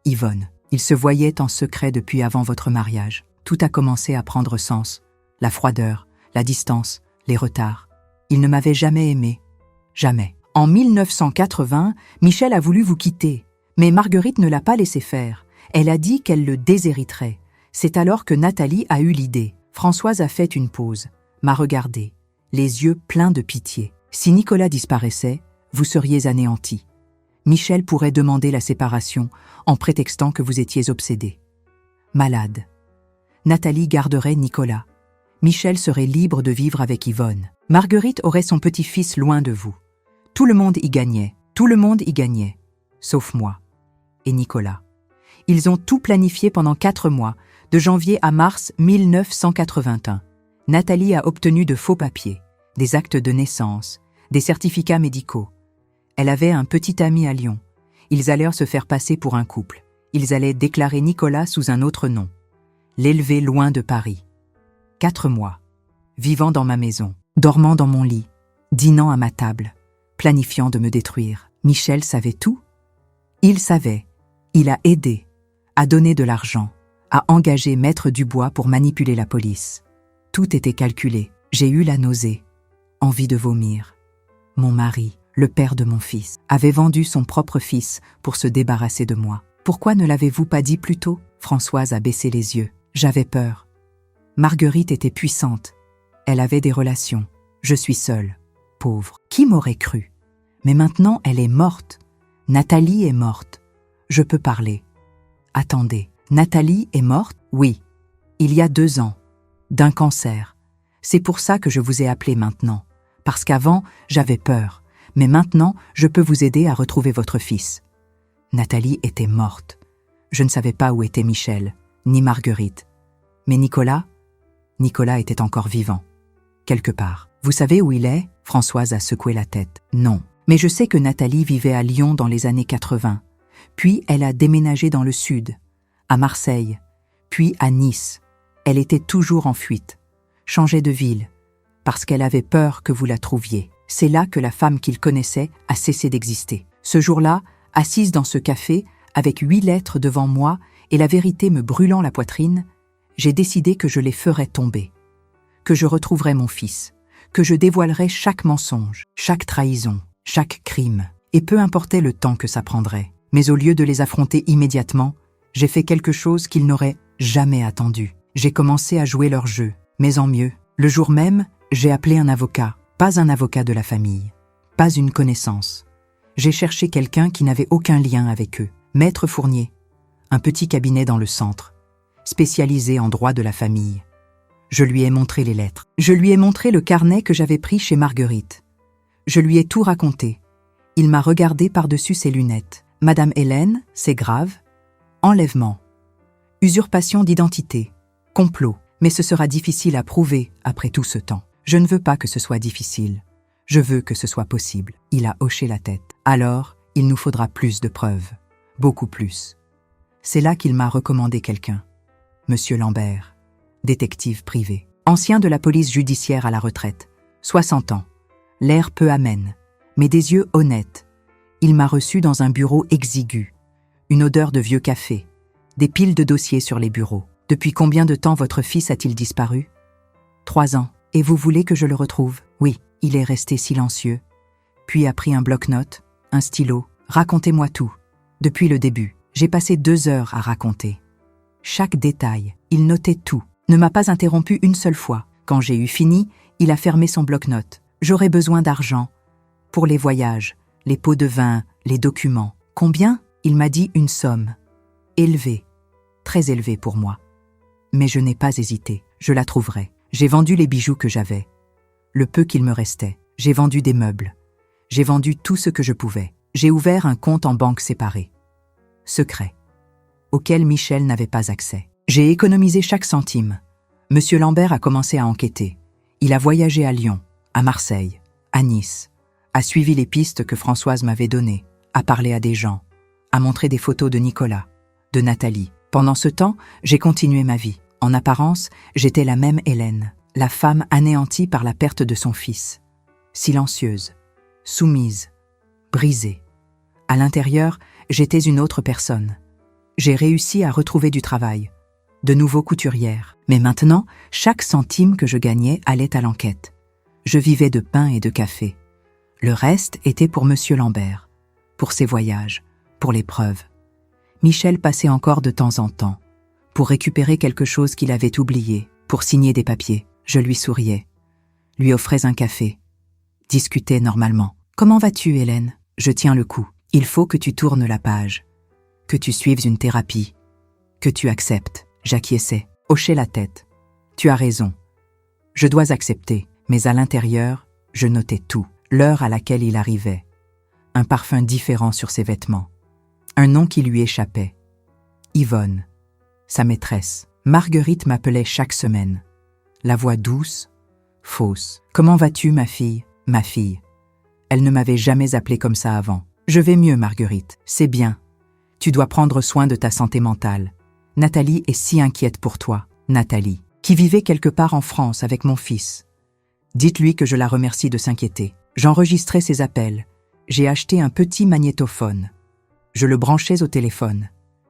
Yvonne. Ils se voyaient en secret depuis avant votre mariage. Tout a commencé à prendre sens. La froideur, la distance, les retards. Il ne m'avait jamais aimé. Jamais. En 1980, Michel a voulu vous quitter, mais Marguerite ne l'a pas laissé faire. Elle a dit qu'elle le déshériterait. C'est alors que Nathalie a eu l'idée. Françoise a fait une pause, m'a regardé, les yeux pleins de pitié. Si Nicolas disparaissait, vous seriez anéanti. Michel pourrait demander la séparation en prétextant que vous étiez obsédé. Malade. Nathalie garderait Nicolas. Michel serait libre de vivre avec Yvonne. Marguerite aurait son petit-fils loin de vous. Tout le monde y gagnait. Tout le monde y gagnait. Sauf moi. Et Nicolas. Ils ont tout planifié pendant 4 mois, de janvier à mars 1981. Nathalie a obtenu de faux papiers, des actes de naissance, des certificats médicaux. Elle avait un petit ami à Lyon. Ils allèrent se faire passer pour un couple. Ils allaient déclarer Nicolas sous un autre nom. L'élever loin de Paris. 4 mois. Vivant dans ma maison, dormant dans mon lit, dînant à ma table, planifiant de me détruire. Michel savait tout. Il savait. Il a aidé, a donné de l'argent, a engagé Maître Dubois pour manipuler la police. Tout était calculé. J'ai eu la nausée, envie de vomir. Mon mari, le père de mon fils, avait vendu son propre fils pour se débarrasser de moi. Pourquoi ne l'avez-vous pas dit plus tôt ? Françoise a baissé les yeux. J'avais peur. Marguerite était puissante. Elle avait des relations. Je suis seule, pauvre. Qui m'aurait cru ? Mais maintenant, elle est morte. Nathalie est morte. Je peux parler. Attendez, Nathalie est morte? Oui. Il y a 2 ans. D'un cancer. C'est pour ça que je vous ai appelé maintenant. Parce qu'avant, j'avais peur. Mais maintenant, je peux vous aider à retrouver votre fils. Nathalie était morte. Je ne savais pas où était Michel, ni Marguerite. Mais Nicolas était encore vivant. Quelque part. Vous savez où il est? Françoise a secoué la tête. Non. Mais je sais que Nathalie vivait à Lyon dans les années 80. Puis elle a déménagé dans le sud, à Marseille, puis à Nice. Elle était toujours en fuite, changeait de ville, parce qu'elle avait peur que vous la trouviez. C'est là que la femme qu'il connaissait a cessé d'exister. Ce jour-là, assise dans ce café, avec 8 lettres devant moi et la vérité me brûlant la poitrine, j'ai décidé que je les ferais tomber, que je retrouverais mon fils, que je dévoilerais chaque mensonge, chaque trahison, chaque crime, et peu importait le temps que ça prendrait. Mais au lieu de les affronter immédiatement, j'ai fait quelque chose qu'ils n'auraient jamais attendu. J'ai commencé à jouer leur jeu, mais en mieux. Le jour même, j'ai appelé un avocat, pas un avocat de la famille, pas une connaissance. J'ai cherché quelqu'un qui n'avait aucun lien avec eux. Maître Fournier, un petit cabinet dans le centre, spécialisé en droit de la famille. Je lui ai montré les lettres. Je lui ai montré le carnet que j'avais pris chez Marguerite. Je lui ai tout raconté. Il m'a regardé par-dessus ses lunettes. Madame Hélène, c'est grave. Enlèvement. Usurpation d'identité. Complot. Mais ce sera difficile à prouver après tout ce temps. Je ne veux pas que ce soit difficile. Je veux que ce soit possible. Il a hoché la tête. Alors, il nous faudra plus de preuves. Beaucoup plus. C'est là qu'il m'a recommandé quelqu'un. Monsieur Lambert, détective privé. Ancien de la police judiciaire à la retraite. 60 ans. L'air peu amène, mais des yeux honnêtes. Il m'a reçu dans un bureau exigu. Une odeur de vieux café. Des piles de dossiers sur les bureaux. Depuis combien de temps votre fils a-t-il disparu? 3 ans. Et vous voulez que je le retrouve? Oui. Il est resté silencieux. Puis a pris un bloc-notes, un stylo. Racontez-moi tout. Depuis le début, j'ai passé 2 heures à raconter. Chaque détail, il notait tout. Ne m'a pas interrompu une seule fois. Quand j'ai eu fini, il a fermé son bloc-notes. J'aurais besoin d'argent. Pour les voyages, les pots de vin, les documents. Combien? Il m'a dit une somme. Élevée. Très élevée pour moi. Mais je n'ai pas hésité. Je la trouverai. J'ai vendu les bijoux que j'avais. Le peu qu'il me restait. J'ai vendu des meubles. J'ai vendu tout ce que je pouvais. J'ai ouvert un compte en banque séparé. Secret. Auquel Michel n'avait pas accès. J'ai économisé chaque centime. Monsieur Lambert a commencé à enquêter. Il a voyagé à Lyon, à Marseille, à Nice, a suivi les pistes que Françoise m'avait données, a parlé à des gens, a montré des photos de Nicolas, de Nathalie. Pendant ce temps, j'ai continué ma vie. En apparence, j'étais la même Hélène, la femme anéantie par la perte de son fils. Silencieuse, soumise, brisée. À l'intérieur, j'étais une autre personne. J'ai réussi à retrouver du travail, de nouveau couturière. Mais maintenant, chaque centime que je gagnais allait à l'enquête. Je vivais de pain et de café. Le reste était pour Monsieur Lambert, pour ses voyages, pour les preuves. Michel passait encore de temps en temps, pour récupérer quelque chose qu'il avait oublié, pour signer des papiers. Je lui souriais, lui offrais un café, discutais normalement. « Comment vas-tu, Hélène ? Je tiens le coup. Il faut que tu tournes la page, que tu suives une thérapie, que tu acceptes. » J'acquiesçais, hochais la tête. « Tu as raison. Je dois accepter. » Mais à l'intérieur, je notais tout. L'heure à laquelle il arrivait. Un parfum différent sur ses vêtements. Un nom qui lui échappait. Yvonne, sa maîtresse. Marguerite m'appelait chaque semaine. La voix douce, fausse. « Comment vas-tu, ma fille ? » Ma fille. Elle ne m'avait jamais appelée comme ça avant. « Je vais mieux, Marguerite. C'est bien. Tu dois prendre soin de ta santé mentale. Nathalie est si inquiète pour toi. » Nathalie, qui vivait quelque part en France avec mon fils. Dites-lui que je la remercie de s'inquiéter. J'enregistrais ses appels. J'ai acheté un petit magnétophone. Je le branchais au téléphone.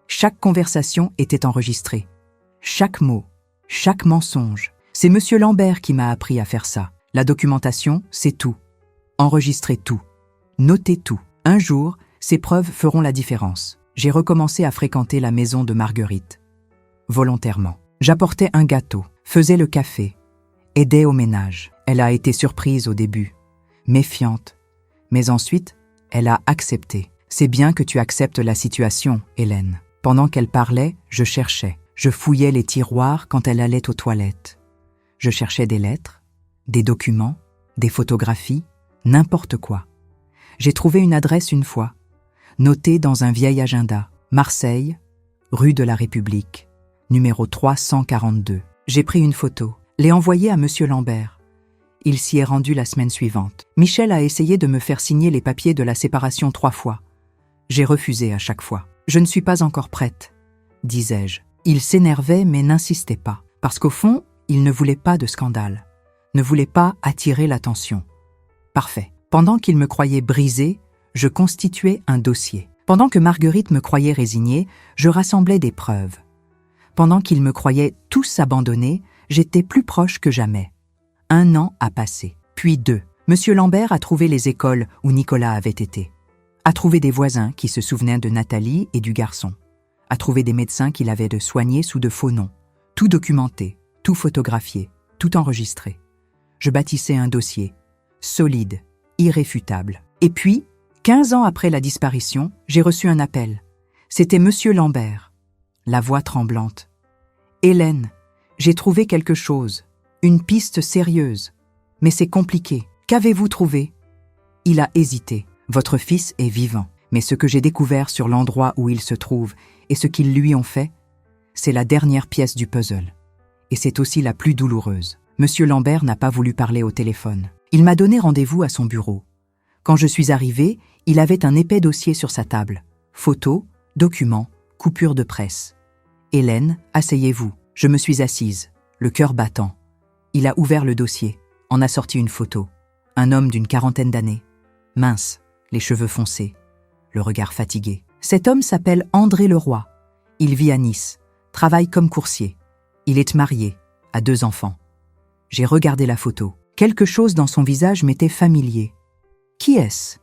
Chaque conversation était enregistrée. Chaque mot, chaque mensonge. C'est Monsieur Lambert qui m'a appris à faire ça. La documentation, c'est tout. Enregistrez tout. Notez tout. Un jour, ces preuves feront la différence. J'ai recommencé à fréquenter la maison de Marguerite. Volontairement. J'apportais un gâteau, faisais le café, aidais au ménage. Elle a été surprise au début, méfiante. Mais ensuite, elle a accepté. C'est bien que tu acceptes la situation, Hélène. Pendant qu'elle parlait, je cherchais. Je fouillais les tiroirs quand elle allait aux toilettes. Je cherchais des lettres, des documents, des photographies, n'importe quoi. J'ai trouvé une adresse une fois, notée dans un vieil agenda. Marseille, rue de la République, numéro 342. J'ai pris une photo, l'ai envoyée à Monsieur Lambert. Il s'y est rendu la semaine suivante. Michel a essayé de me faire signer les papiers de la séparation 3 fois. J'ai refusé à chaque fois. Je ne suis pas encore prête, disais-je. Il s'énervait mais n'insistait pas, parce qu'au fond, il ne voulait pas de scandale, ne voulait pas attirer l'attention. Parfait. Pendant qu'il me croyait brisée, je constituais un dossier. Pendant que Marguerite me croyait résignée, je rassemblais des preuves. Pendant qu'il me croyait tous abandonnés, j'étais plus proche que jamais. 1 an a passé, puis 2. Monsieur Lambert a trouvé les écoles où Nicolas avait été. A trouvé des voisins qui se souvenaient de Nathalie et du garçon. A trouvé des médecins qu'il avait de soigner sous de faux noms. Tout documenté, tout photographié, tout enregistré. Je bâtissais un dossier, solide, irréfutable. Et puis, 15 ans après la disparition, j'ai reçu un appel. C'était Monsieur Lambert, la voix tremblante. « Hélène, j'ai trouvé quelque chose, une piste sérieuse. Mais c'est compliqué. Qu'avez-vous trouvé ?» Il a hésité. « Votre fils est vivant. Mais ce que j'ai découvert sur l'endroit où il se trouve et ce qu'ils lui ont fait, c'est la dernière pièce du puzzle. Et c'est aussi la plus douloureuse. » Monsieur Lambert n'a pas voulu parler au téléphone. Il m'a donné rendez-vous à son bureau. Quand je suis arrivée, il avait un épais dossier sur sa table. Photos, documents, coupures de presse. « Hélène, asseyez-vous. » Je me suis assise, le cœur battant. Il a ouvert le dossier, en a sorti une photo. Un homme d'une 40aine d'années. Mince, les cheveux foncés, le regard fatigué. Cet homme s'appelle André Leroy. Il vit à Nice, travaille comme coursier. Il est marié, a 2 enfants. J'ai regardé la photo. Quelque chose dans son visage m'était familier. Qui est-ce ?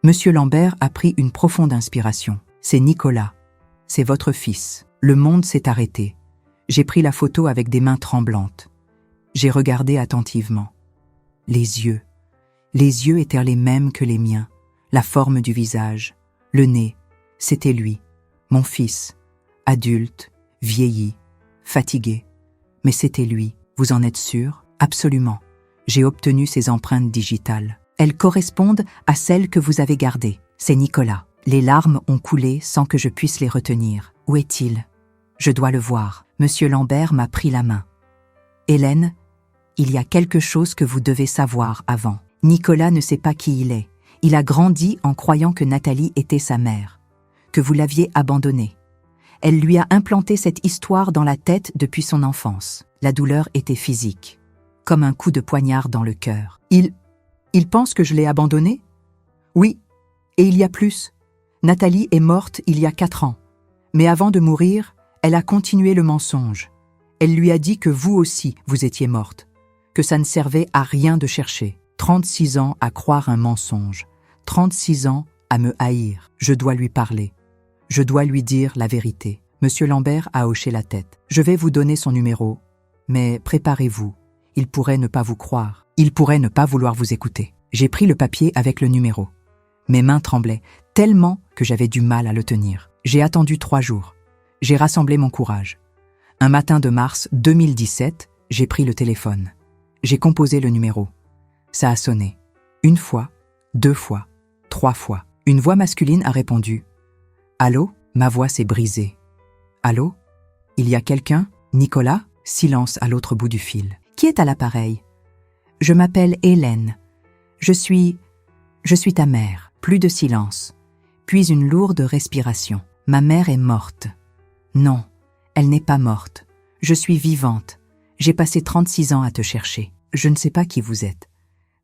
Monsieur Lambert a pris une profonde inspiration. C'est Nicolas. C'est votre fils. Le monde s'est arrêté. J'ai pris la photo avec des mains tremblantes. J'ai regardé attentivement. Les yeux étaient les mêmes que les miens. La forme du visage, le nez, c'était lui, mon fils, adulte, vieilli, fatigué. Mais c'était lui. Vous en êtes sûr ? Absolument. J'ai obtenu ces empreintes digitales. Elles correspondent à celles que vous avez gardées. C'est Nicolas. Les larmes ont coulé sans que je puisse les retenir. Où est-il ? Je dois le voir. Monsieur Lambert m'a pris la main. Hélène, il y a quelque chose que vous devez savoir avant. Nicolas ne sait pas qui il est. Il a grandi en croyant que Nathalie était sa mère, que vous l'aviez abandonnée. Elle lui a implanté cette histoire dans la tête depuis son enfance. La douleur était physique, comme un coup de poignard dans le cœur. Il pense que je l'ai abandonnée ? Oui, et il y a plus. Nathalie est morte il y a 4 ans. Mais avant de mourir, elle a continué le mensonge. Elle lui a dit que vous aussi, vous étiez morte, que ça ne servait à rien de chercher. 36 ans à croire un mensonge, 36 ans à me haïr. Je dois lui parler. Je dois lui dire la vérité. Monsieur Lambert a hoché la tête. Je vais vous donner son numéro, mais préparez-vous. Il pourrait ne pas vous croire. Il pourrait ne pas vouloir vous écouter. J'ai pris le papier avec le numéro. Mes mains tremblaient tellement que j'avais du mal à le tenir. J'ai attendu 3 jours. J'ai rassemblé mon courage. Un matin de mars 2017, j'ai pris le téléphone. J'ai composé le numéro. Ça a sonné. 1 fois, 2 fois, 3 fois. Une voix masculine a répondu. « Allô ?» Ma voix s'est brisée. « Allô ? Il y a quelqu'un ? Nicolas ?» Silence à l'autre bout du fil. « Qui est à l'appareil ? » « Je m'appelle Hélène. Je suis ta mère. » Plus de silence. Puis une lourde respiration. « Ma mère est morte. » « Non, elle n'est pas morte. Je suis vivante. J'ai passé 36 ans à te chercher. Je ne sais pas qui vous êtes.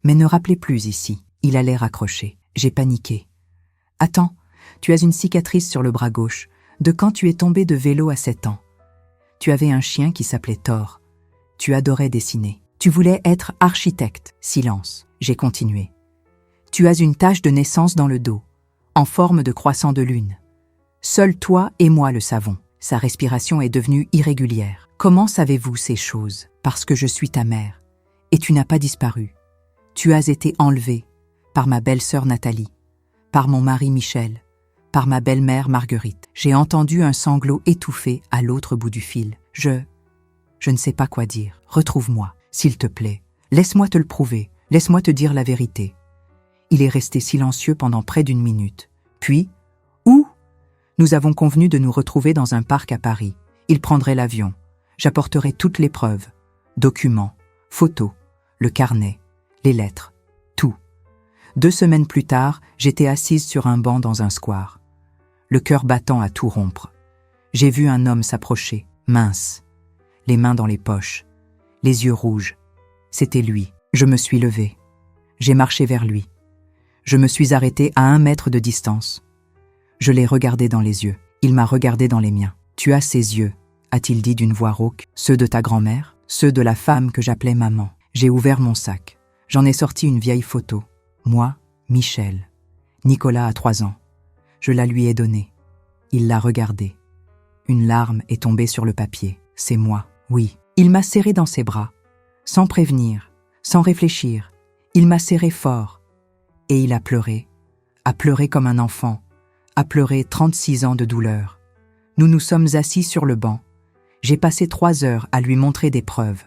Mais ne rappelez plus ici. » Il allait raccrocher. J'ai paniqué. « Attends, tu as une cicatrice sur le bras gauche. De quand tu es tombé de vélo à 7 ans. Tu avais un chien qui s'appelait Thor. Tu adorais dessiner. Tu voulais être architecte. » Silence. J'ai continué. « Tu as une tache de naissance dans le dos, en forme de croissant de lune. Seul toi et moi le savons. » Sa respiration est devenue irrégulière. « Comment savez-vous ces choses ? Parce que je suis ta mère. Et tu n'as pas disparu. Tu as été enlevée par ma belle-sœur Nathalie, par mon mari Michel, par ma belle-mère Marguerite. J'ai entendu un sanglot étouffé à l'autre bout du fil. Je ne sais pas quoi dire. Retrouve-moi, s'il te plaît. Laisse-moi te le prouver. Laisse-moi te dire la vérité. Il est resté silencieux pendant près d'1 minute. Puis, où? Nous avons convenu de nous retrouver dans un parc à Paris. Il prendrait l'avion. J'apporterai toutes les preuves. Documents, photos, le carnet, les lettres, tout. 2 semaines plus tard, j'étais assise sur un banc dans un square. Le cœur battant à tout rompre. J'ai vu un homme s'approcher, mince, les mains dans les poches, les yeux rouges. C'était lui. Je me suis levée. J'ai marché vers lui. Je me suis arrêtée à 1 mètre de distance. Je l'ai regardé dans les yeux. Il m'a regardé dans les miens. « Tu as ces yeux », a-t-il dit d'une voix rauque, « ceux de ta grand-mère, ceux de la femme que j'appelais maman. » J'ai ouvert mon sac. J'en ai sorti une vieille photo. Moi, Michel. Nicolas a 3 ans. Je la lui ai donnée. Il l'a regardée. Une larme est tombée sur le papier. C'est moi, oui. Il m'a serré dans ses bras. Sans prévenir, sans réfléchir. Il m'a serré fort. Et il a pleuré comme un enfant, a pleuré 36 ans de douleur. Nous nous sommes assis sur le banc. J'ai passé 3 heures à lui montrer des preuves,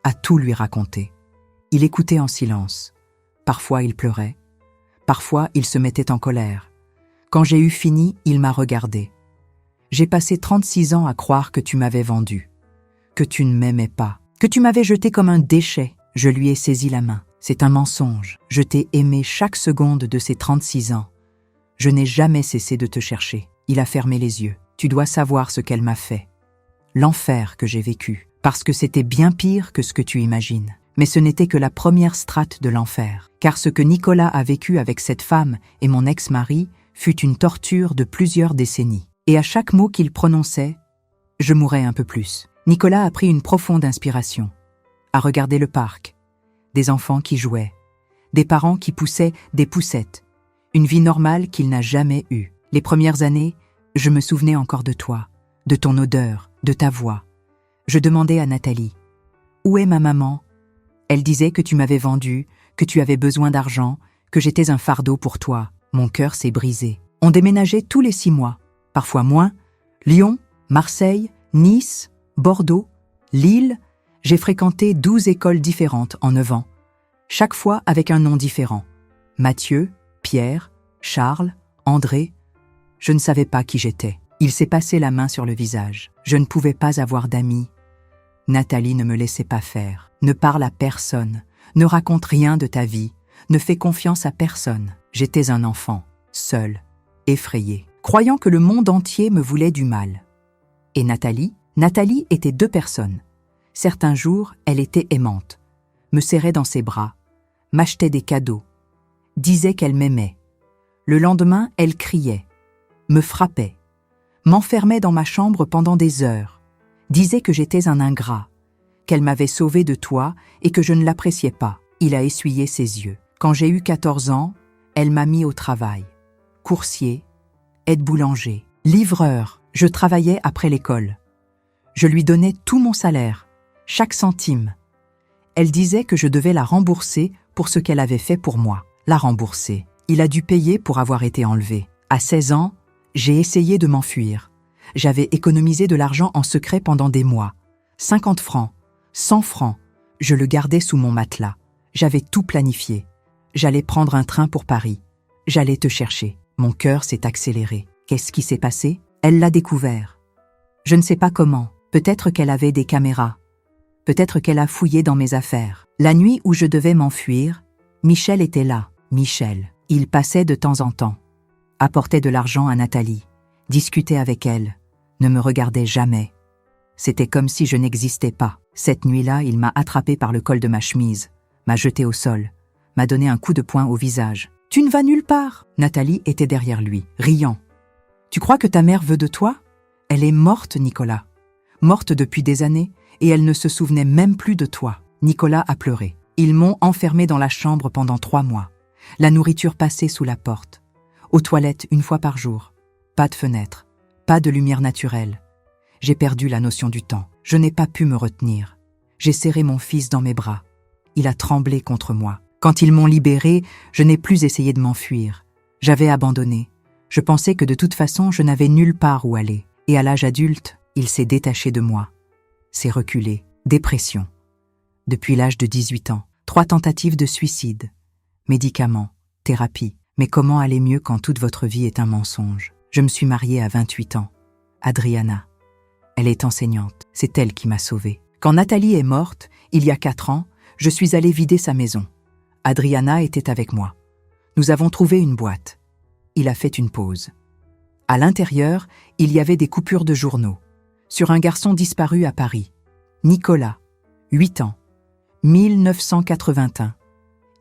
à tout lui raconter. Il écoutait en silence. Parfois il pleurait, parfois il se mettait en colère. Quand j'ai eu fini, il m'a regardé. J'ai passé 36 ans à croire que tu m'avais vendu, que tu ne m'aimais pas, que tu m'avais jeté comme un déchet. Je lui ai saisi la main. C'est un mensonge. Je t'ai aimé chaque seconde de ces 36 ans. Je n'ai jamais cessé de te chercher. Il a fermé les yeux. Tu dois savoir ce qu'elle m'a fait. L'enfer que j'ai vécu. Parce que c'était bien pire que ce que tu imagines. Mais ce n'était que la première strate de l'enfer. Car ce que Nicolas a vécu avec cette femme et mon ex-mari fut une torture de plusieurs décennies. Et à chaque mot qu'il prononçait, je mourais un peu plus. Nicolas a pris une profonde inspiration. A regarder le parc. Des enfants qui jouaient. Des parents qui poussaient des poussettes. Une vie normale qu'il n'a jamais eue. Les premières années, je me souvenais encore de toi, de ton odeur, de ta voix. Je demandais à Nathalie, « Où est ma maman ?» Elle disait que tu m'avais vendu, que tu avais besoin d'argent, que j'étais un fardeau pour toi. Mon cœur s'est brisé. On déménageait tous les 6 mois, parfois moins. Lyon, Marseille, Nice, Bordeaux, Lille. J'ai fréquenté 12 écoles différentes en 9 ans, chaque fois avec un nom différent. Mathieu, Pierre, Charles, André. Je ne savais pas qui j'étais. Il s'est passé la main sur le visage. Je ne pouvais pas avoir d'amis. Nathalie ne me laissait pas faire. Ne parle à personne. Ne raconte rien de ta vie. Ne fais confiance à personne. J'étais un enfant, seul, effrayé, croyant que le monde entier me voulait du mal. Et Nathalie était 2 personnes. Certains jours, elle était aimante, me serrait dans ses bras, m'achetait des cadeaux, disait qu'elle m'aimait. Le lendemain, elle criait, me frappait, m'enfermait dans ma chambre pendant des heures, disait que j'étais un ingrat, qu'elle m'avait sauvé de toi et que je ne l'appréciais pas. Il a essuyé ses yeux. Quand j'ai eu 14 ans, elle m'a mis au travail. Coursier, aide-boulanger, livreur, je travaillais après l'école. Je lui donnais tout mon salaire, chaque centime. Elle disait que je devais la rembourser pour ce qu'elle avait fait pour moi. La rembourser. Il a dû payer pour avoir été enlevé. À 16 ans, j'ai essayé de m'enfuir. J'avais économisé de l'argent en secret pendant des mois. 50 francs, 100 francs, je le gardais sous mon matelas. J'avais tout planifié. J'allais prendre un train pour Paris. J'allais te chercher. Mon cœur s'est accéléré. Qu'est-ce qui s'est passé? Elle l'a découvert. Je ne sais pas comment. Peut-être qu'elle avait des caméras. Peut-être qu'elle a fouillé dans mes affaires. La nuit où je devais m'enfuir, Michel était là. Michel. Il passait de temps en temps. Apportait de l'argent à Nathalie. Discutait avec elle. Ne me regardait jamais. C'était comme si je n'existais pas. Cette nuit-là, il m'a attrapé par le col de ma chemise, m'a jeté au sol, m'a donné un coup de poing au visage. « Tu ne vas nulle part !» Nathalie était derrière lui, riant. « Tu crois que ta mère veut de toi ? Elle est morte, Nicolas. Morte depuis des années, et elle ne se souvenait même plus de toi. » Nicolas a pleuré. Ils m'ont enfermé dans la chambre pendant 3 mois. La nourriture passait sous la porte. Aux toilettes 1 fois par jour. Pas de fenêtre, pas de lumière naturelle. J'ai perdu la notion du temps. Je n'ai pas pu me retenir. J'ai serré mon fils dans mes bras. Il a tremblé contre moi. Quand ils m'ont libéré, je n'ai plus essayé de m'enfuir. J'avais abandonné. Je pensais que de toute façon, je n'avais nulle part où aller. Et à l'âge adulte, il s'est détaché de moi. C'est reculé. Dépression. Depuis l'âge de 18 ans, 3 tentatives de suicide. Médicaments, thérapie. Mais comment aller mieux quand toute votre vie est un mensonge? Je me suis mariée à 28 ans. Adriana. Elle est enseignante. C'est elle qui m'a sauvée. Quand Nathalie est morte, il y a 4 ans, je suis allée vider sa maison. Adriana était avec moi. Nous avons trouvé une boîte. Il a fait une pause. À l'intérieur, il y avait des coupures de journaux. Sur un garçon disparu à Paris. Nicolas, 8 ans, 1981.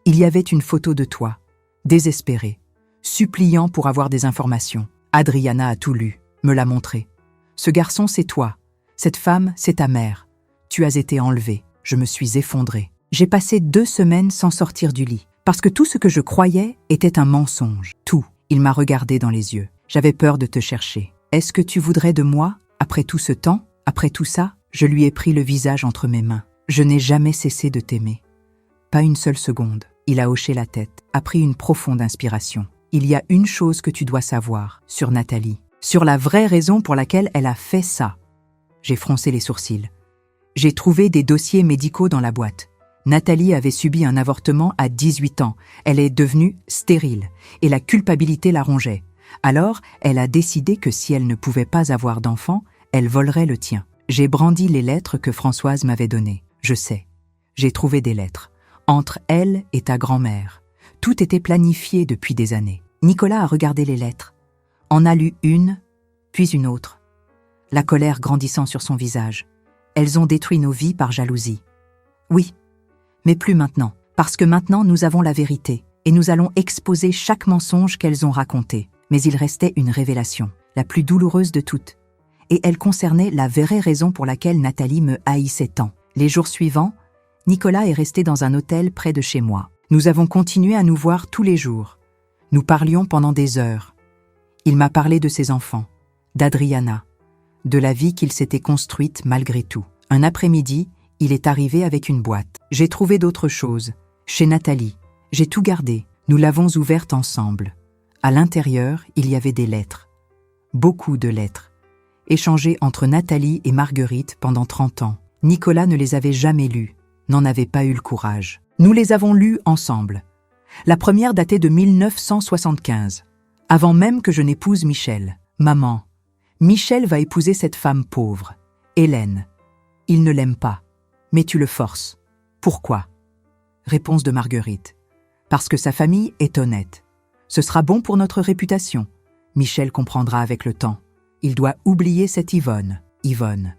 Il y avait une photo de toi, désespéré, suppliant pour avoir des informations. Adriana a tout lu, me l'a montré. Ce garçon, c'est toi. Cette femme, c'est ta mère. Tu as été enlevée. Je me suis effondrée. J'ai passé 2 semaines sans sortir du lit, parce que tout ce que je croyais était un mensonge. Tout. Il m'a regardé dans les yeux. J'avais peur de te chercher. Est-ce que tu voudrais de moi, après tout ce temps, après tout ça? Je lui ai pris le visage entre mes mains. Je n'ai jamais cessé de t'aimer. Pas une seule seconde. Il a hoché la tête, a pris une profonde inspiration. Il y a une chose que tu dois savoir sur Nathalie, sur la vraie raison pour laquelle elle a fait ça. J'ai froncé les sourcils. J'ai trouvé des dossiers médicaux dans la boîte. Nathalie avait subi un avortement à 18 ans. Elle est devenue stérile et la culpabilité la rongeait. Alors, elle a décidé que si elle ne pouvait pas avoir d'enfant, elle volerait le tien. J'ai brandi les lettres que Françoise m'avait données. Je sais. J'ai trouvé des lettres. Entre elle et ta grand-mère. Tout était planifié depuis des années. Nicolas a regardé les lettres. En a lu une, puis une autre. La colère grandissant sur son visage. Elles ont détruit nos vies par jalousie. Oui, mais plus maintenant. Parce que maintenant, nous avons la vérité. Et nous allons exposer chaque mensonge qu'elles ont raconté. Mais il restait une révélation, la plus douloureuse de toutes. Et elle concernait la vraie raison pour laquelle Nathalie me haïssait tant. Les jours suivants, Nicolas est resté dans un hôtel près de chez moi. Nous avons continué à nous voir tous les jours. Nous parlions pendant des heures. Il m'a parlé de ses enfants, d'Adriana, de la vie qu'il s'était construite malgré tout. Un après-midi, il est arrivé avec une boîte. J'ai trouvé d'autres choses. Chez Nathalie, j'ai tout gardé. Nous l'avons ouverte ensemble. À l'intérieur, il y avait des lettres. Beaucoup de lettres. Échangées entre Nathalie et Marguerite pendant 30 ans. Nicolas ne les avait jamais lues, n'en avait pas eu le courage. Nous les avons lues ensemble. La première datait de 1975, avant même que je n'épouse Michel. Maman, Michel va épouser cette femme pauvre, Hélène. Il ne l'aime pas, mais tu le forces. Pourquoi? Réponse de Marguerite. Parce que sa famille est honnête. Ce sera bon pour notre réputation. Michel comprendra avec le temps. Il doit oublier cette Yvonne. Yvonne,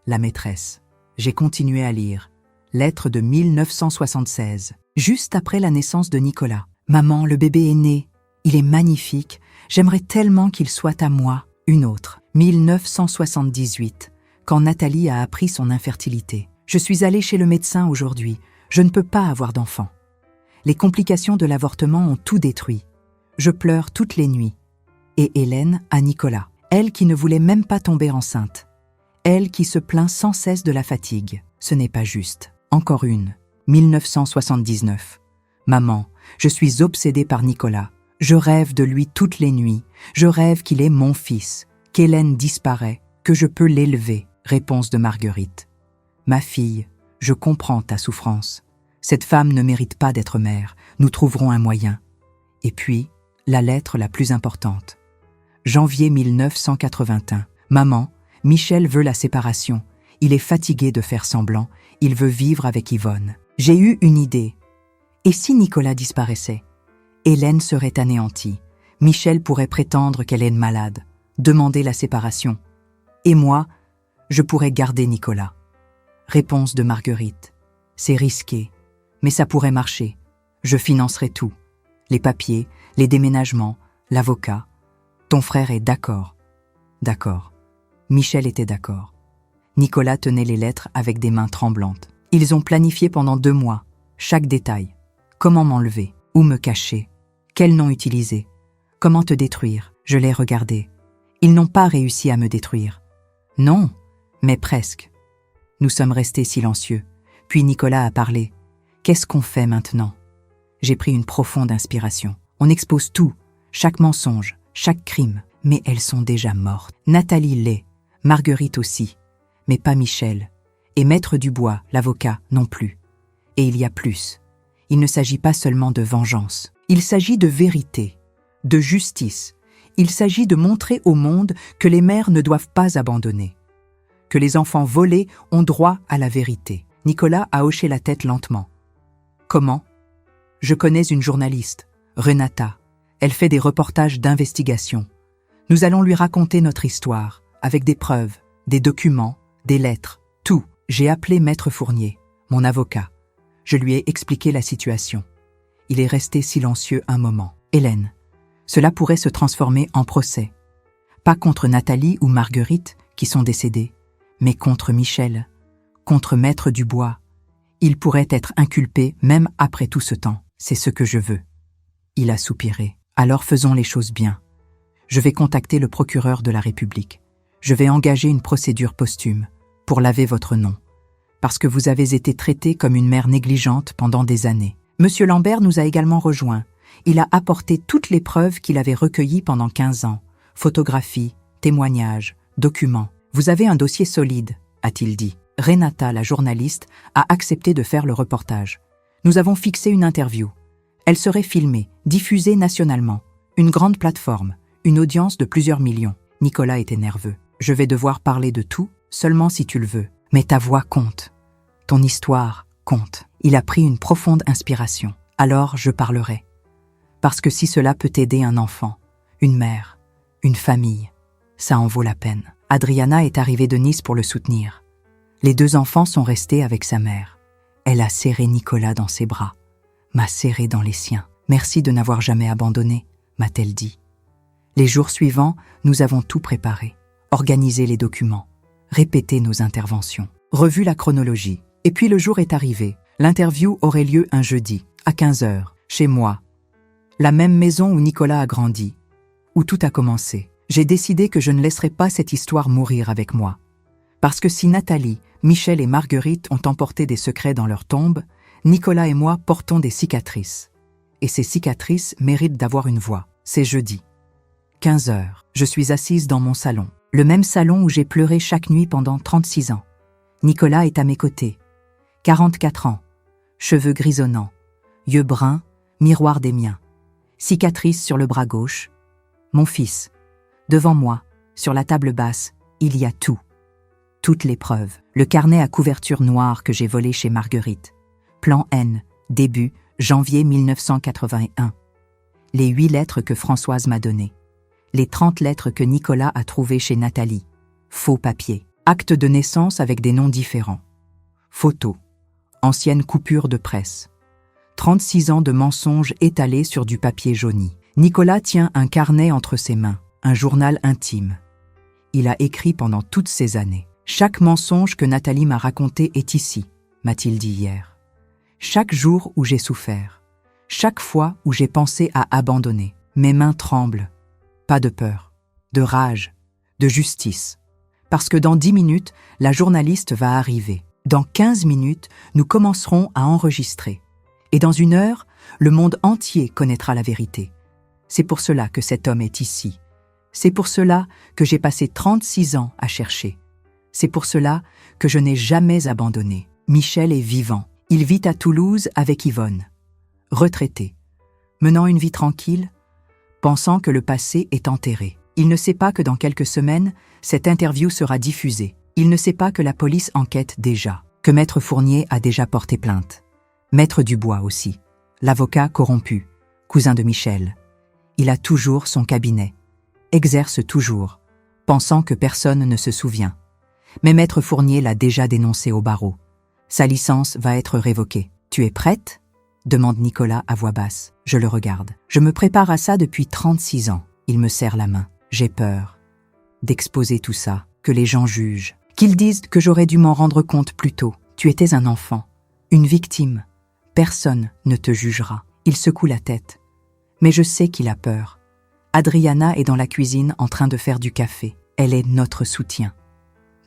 la maîtresse. J'ai continué à lire. Lettre de 1976, juste après la naissance de Nicolas. Maman, le bébé est né. Il est magnifique. J'aimerais tellement qu'il soit à moi. Une autre. 1978, quand Nathalie a appris son infertilité. Je suis allée chez le médecin aujourd'hui. Je ne peux pas avoir d'enfant. Les complications de l'avortement ont tout détruit. Je pleure toutes les nuits. Et Hélène à Nicolas. Elle qui ne voulait même pas tomber enceinte. Elle qui se plaint sans cesse de la fatigue. Ce n'est pas juste. Encore une. 1979. Maman, je suis obsédée par Nicolas. Je rêve de lui toutes les nuits. Je rêve qu'il est mon fils, qu'Hélène disparaît, que je peux l'élever. Réponse de Marguerite. Ma fille, je comprends ta souffrance. Cette femme ne mérite pas d'être mère. Nous trouverons un moyen. Et puis, la lettre la plus importante. Janvier 1981. Maman, Michel veut la séparation. Il est fatigué de faire semblant. Il veut vivre avec Yvonne. J'ai eu une idée. Et si Nicolas disparaissait? Hélène serait anéantie. Michel pourrait prétendre qu'elle est malade, demander la séparation. Et moi, je pourrais garder Nicolas. Réponse de Marguerite. C'est risqué, mais ça pourrait marcher. Je financerai tout. Les papiers, les déménagements, l'avocat. Ton frère est d'accord. D'accord. Michel était d'accord. Nicolas tenait les lettres avec des mains tremblantes. Ils ont planifié pendant 2 mois, chaque détail. Comment m'enlever? Où me cacher? Quel nom utiliser? Comment te détruire? Je l'ai regardé. Ils n'ont pas réussi à me détruire. Non, mais presque. Nous sommes restés silencieux. Puis Nicolas a parlé. Qu'est-ce qu'on fait maintenant? J'ai pris une profonde inspiration. On expose tout, chaque mensonge, chaque crime, mais elles sont déjà mortes. Nathalie l'est, Marguerite aussi, mais pas Michel. Et Maître Dubois, l'avocat, non plus. Et il y a plus. Il ne s'agit pas seulement de vengeance. Il s'agit de vérité, de justice. Il s'agit de montrer au monde que les mères ne doivent pas abandonner, que les enfants volés ont droit à la vérité. Nicolas a hoché la tête lentement. Comment ? Je connais une journaliste, Renata. Elle fait des reportages d'investigation. Nous allons lui raconter notre histoire, avec des preuves, des documents, des lettres, tout. J'ai appelé Maître Fournier, mon avocat. Je lui ai expliqué la situation. Il est resté silencieux un moment. Hélène, cela pourrait se transformer en procès. Pas contre Nathalie ou Marguerite, qui sont décédées, mais contre Michel, contre Maître Dubois. Il pourrait être inculpé même après tout ce temps. C'est ce que je veux. Il a soupiré. Alors faisons les choses bien. Je vais contacter le procureur de la République. Je vais engager une procédure posthume pour laver votre nom, parce que vous avez été traitée comme une mère négligente pendant des années. Monsieur Lambert nous a également rejoints. Il a apporté toutes les preuves qu'il avait recueillies pendant 15 ans. Photographies, témoignages, documents. Vous avez un dossier solide, a-t-il dit. Renata, la journaliste, a accepté de faire le reportage. Nous avons fixé une interview. Elle serait filmée, diffusée nationalement. Une grande plateforme, une audience de plusieurs millions. Nicolas était nerveux. Je vais devoir parler de tout, seulement si tu le veux. Mais ta voix compte. Ton histoire compte. Il a pris une profonde inspiration. Alors je parlerai. Parce que si cela peut aider un enfant, une mère, une famille, ça en vaut la peine. Adriana est arrivée de Nice pour le soutenir. Les 2 enfants sont restés avec sa mère. Elle a serré Nicolas dans ses bras, m'a serré dans les siens. Merci de n'avoir jamais abandonné, m'a-t-elle dit. Les jours suivants, nous avons tout préparé, organisé les documents, répété nos interventions, revu la chronologie. Et puis le jour est arrivé. L'interview aurait lieu un jeudi, à 15h, chez moi. La même maison où Nicolas a grandi, où tout a commencé. J'ai décidé que je ne laisserai pas cette histoire mourir avec moi. Parce que si Nathalie, Michel et Marguerite ont emporté des secrets dans leur tombe, Nicolas et moi portons des cicatrices. Et ces cicatrices méritent d'avoir une voix. C'est jeudi. 15h, je suis assise dans mon salon. Le même salon où j'ai pleuré chaque nuit pendant 36 ans. Nicolas est à mes côtés. 44 ans, cheveux grisonnants, yeux bruns, miroir des miens. Cicatrice sur le bras gauche. Mon fils. Devant moi, sur la table basse, il y a tout. Toutes les preuves. Le carnet à couverture noire que j'ai volé chez Marguerite. Plan N, début, janvier 1981. Les 8 lettres que Françoise m'a données. Les 30 lettres que Nicolas a trouvées chez Nathalie. Faux papier. Acte de naissance avec des noms différents. Photos. Ancienne coupure de presse. 36 ans de mensonges étalés sur du papier jauni. Nicolas tient un carnet entre ses mains, un journal intime. Il a écrit pendant toutes ces années. Chaque mensonge que Nathalie m'a raconté est ici, m'a-t-il dit hier. Chaque jour où j'ai souffert. Chaque fois où j'ai pensé à abandonner. Mes mains tremblent. Pas de peur, de rage, de justice. Parce que dans 10 minutes, la journaliste va arriver. Dans 15 minutes, nous commencerons à enregistrer. Et dans 1 heure, le monde entier connaîtra la vérité. C'est pour cela que cet homme est ici. C'est pour cela que j'ai passé 36 ans à chercher. C'est pour cela que je n'ai jamais abandonné. Michel est vivant. Il vit à Toulouse avec Yvonne. Retraité. Menant une vie tranquille, pensant que le passé est enterré. Il ne sait pas que dans quelques semaines, cette interview sera diffusée. Il ne sait pas que la police enquête déjà, que Maître Fournier a déjà porté plainte. Maître Dubois aussi, l'avocat corrompu, cousin de Michel. Il a toujours son cabinet, exerce toujours, pensant que personne ne se souvient. Mais Maître Fournier l'a déjà dénoncé au barreau. Sa licence va être révoquée. « Tu es prête ?» demande Nicolas à voix basse. Je le regarde. Je me prépare à ça depuis 36 ans. Il me serre la main. J'ai peur d'exposer tout ça, que les gens jugent, qu'ils disent que j'aurais dû m'en rendre compte plus tôt. Tu étais un enfant, une victime. Personne ne te jugera. Il secoue la tête. Mais je sais qu'il a peur. Adriana est dans la cuisine en train de faire du café. Elle est notre soutien,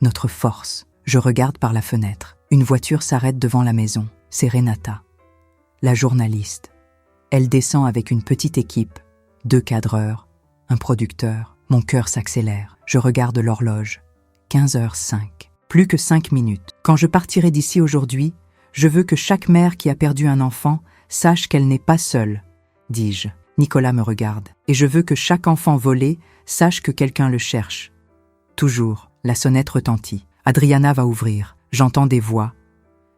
notre force. Je regarde par la fenêtre. Une voiture s'arrête devant la maison. C'est Renata, la journaliste. Elle descend avec une petite équipe, 2 cadreurs, un producteur. Mon cœur s'accélère. Je regarde l'horloge. 15h05. Plus que 5 minutes. Quand je partirai d'ici aujourd'hui, je veux que chaque mère qui a perdu un enfant sache qu'elle n'est pas seule, dis-je. Nicolas me regarde. Et je veux que chaque enfant volé sache que quelqu'un le cherche. Toujours, la sonnette retentit. Adriana va ouvrir. J'entends des voix,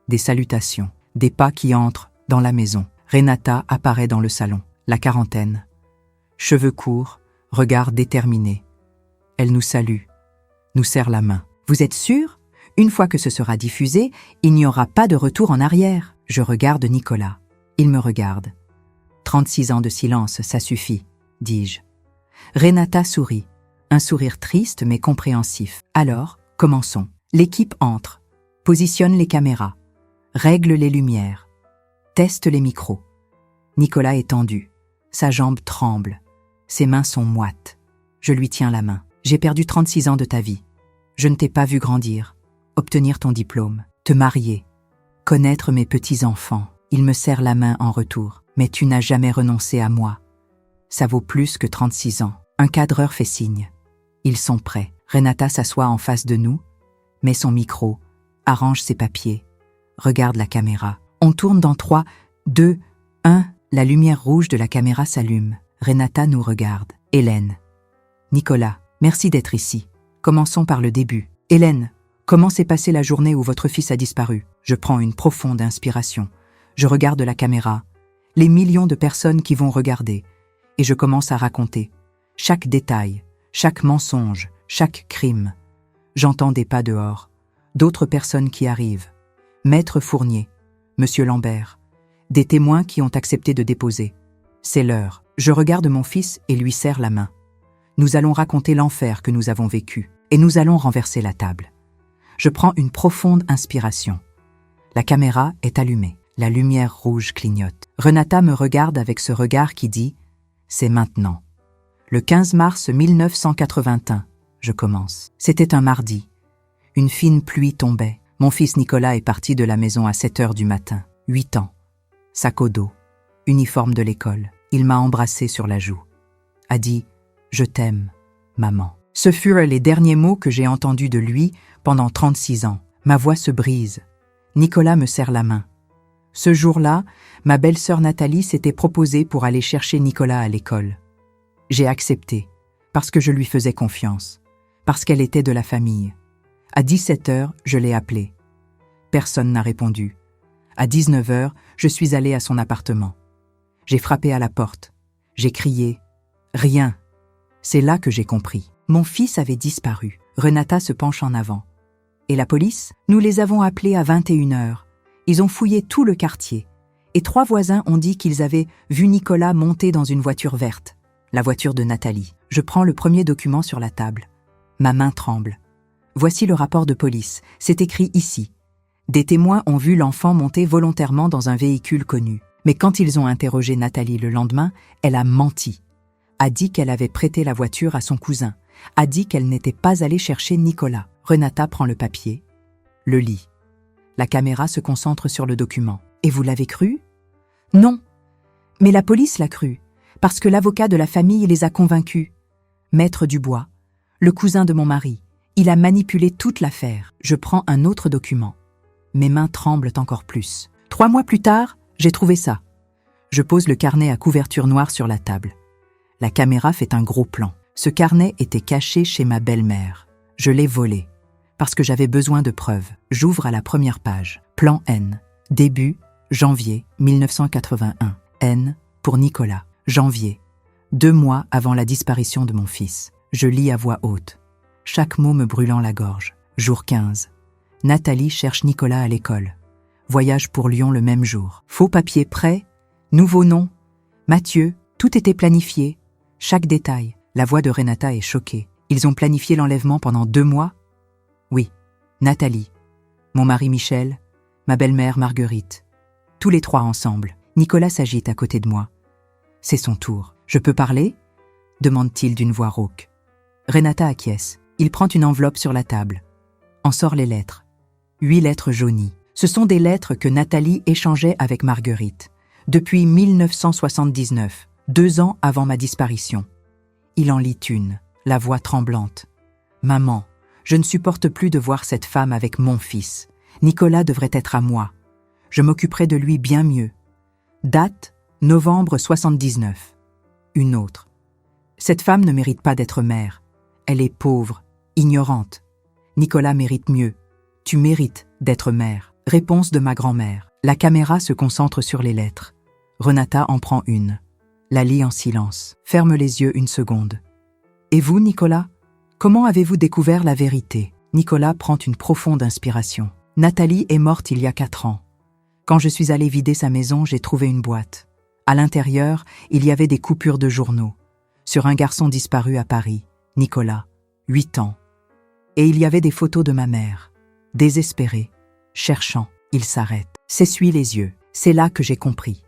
des salutations, des pas qui entrent dans la maison. Renata apparaît dans le salon. La quarantaine. Cheveux courts, regard déterminé. Elle nous salue, nous serre la main. Vous êtes sûr ? Une fois que ce sera diffusé, il n'y aura pas de retour en arrière. Je regarde Nicolas. Il me regarde. 36 ans de silence, ça suffit, dis-je. Renata sourit, un sourire triste mais compréhensif. Alors, commençons. L'équipe entre, positionne les caméras, règle les lumières, teste les micros. Nicolas est tendu, sa jambe tremble, ses mains sont moites. Je lui tiens la main. J'ai perdu 36 ans de ta vie. Je ne t'ai pas vu grandir, obtenir ton diplôme, te marier, connaître mes petits-enfants. Il me serre la main en retour. Mais tu n'as jamais renoncé à moi. Ça vaut plus que 36 ans. Un cadreur fait signe. Ils sont prêts. Renata s'assoit en face de nous, met son micro, arrange ses papiers, regarde la caméra. On tourne dans 3, 2, 1. La lumière rouge de la caméra s'allume. Renata nous regarde. Hélène. Nicolas, merci d'être ici. Commençons par le début. Hélène, comment s'est passée la journée où votre fils a disparu ? Je prends une profonde inspiration. Je regarde la caméra, les millions de personnes qui vont regarder, et je commence à raconter. Chaque détail, chaque mensonge, chaque crime. J'entends des pas dehors, d'autres personnes qui arrivent. Maître Fournier, Monsieur Lambert, des témoins qui ont accepté de déposer. C'est l'heure. Je regarde mon fils et lui serre la main. Nous allons raconter l'enfer que nous avons vécu, et nous allons renverser la table. Je prends une profonde inspiration. La caméra est allumée. La lumière rouge clignote. Renata me regarde avec ce regard qui dit « C'est maintenant ». Le 15 mars 1981, je commence. C'était un mardi. Une fine pluie tombait. Mon fils Nicolas est parti de la maison à 7h du matin. 8 ans. Sac au dos. Uniforme de l'école. Il m'a embrassé sur la joue. A dit « Je t'aime, maman ». Ce furent les derniers mots que j'ai entendus de lui pendant 36 ans. Ma voix se brise. Nicolas me serre la main. Ce jour-là, ma belle-sœur Nathalie s'était proposée pour aller chercher Nicolas à l'école. J'ai accepté, parce que je lui faisais confiance, parce qu'elle était de la famille. À 17h, je l'ai appelée. Personne n'a répondu. À 19h, je suis allée à son appartement. J'ai frappé à la porte. J'ai crié « Rien !» C'est là que j'ai compris. Mon fils avait disparu. Renata se penche en avant. Et la police ? Nous les avons appelés à 21h. Ils ont fouillé tout le quartier. Et 3 voisins ont dit qu'ils avaient vu Nicolas monter dans une voiture verte, la voiture de Nathalie. Je prends le premier document sur la table. Ma main tremble. Voici le rapport de police. C'est écrit ici. Des témoins ont vu l'enfant monter volontairement dans un véhicule connu. Mais quand ils ont interrogé Nathalie le lendemain, elle a menti. A dit qu'elle avait prêté la voiture à son cousin. A dit qu'elle n'était pas allée chercher Nicolas. Renata prend le papier, le lit. La caméra se concentre sur le document. Et vous l'avez cru ? Non. Mais la police l'a cru, parce que l'avocat de la famille les a convaincus. Maître Dubois, le cousin de mon mari, il a manipulé toute l'affaire. Je prends un autre document. Mes mains tremblent encore plus. 3 mois plus tard, j'ai trouvé ça. Je pose le carnet à couverture noire sur la table. La caméra fait un gros plan. Ce carnet était caché chez ma belle-mère. Je l'ai volé. Parce que j'avais besoin de preuves. J'ouvre à la première page. Plan N. Début, janvier 1981. N pour Nicolas. Janvier. 2 mois avant la disparition de mon fils. Je lis à voix haute. Chaque mot me brûlant la gorge. Jour 15. Nathalie cherche Nicolas à l'école. Voyage pour Lyon le même jour. Faux papier prêt. Nouveau nom. Mathieu. Tout était planifié. Chaque détail. La voix de Renata est choquée. Ils ont planifié l'enlèvement pendant 2 mois ? Oui. Nathalie. Mon mari Michel. Ma belle-mère Marguerite. Tous les 3 ensemble. Nicolas s'agite à côté de moi. C'est son tour. Je peux parler ? Demande-t-il d'une voix rauque. Renata acquiesce. Il prend une enveloppe sur la table. En sort les lettres. 8 lettres jaunies. Ce sont des lettres que Nathalie échangeait avec Marguerite. Depuis 1979, 2 ans avant ma disparition. il en lit une, la voix tremblante. « Maman, je ne supporte plus de voir cette femme avec mon fils. Nicolas devrait être à moi. Je m'occuperai de lui bien mieux. » Date, novembre 79. Une autre. « Cette femme ne mérite pas d'être mère. Elle est pauvre, ignorante. Nicolas mérite mieux. Tu mérites d'être mère. » Réponse de ma grand-mère. La caméra se concentre sur les lettres. Renata en prend une. La lit en silence. Ferme les yeux une seconde. « Et vous, Nicolas ? Comment avez-vous découvert la vérité ?» Nicolas prend une profonde inspiration. « Nathalie est morte il y a 4 ans. Quand je suis allé vider sa maison, j'ai trouvé une boîte. À l'intérieur, il y avait des coupures de journaux. Sur un garçon disparu à Paris, Nicolas, 8 ans. Et il y avait des photos de ma mère. Désespéré, cherchant, il s'arrête, s'essuie les yeux. C'est là que j'ai compris.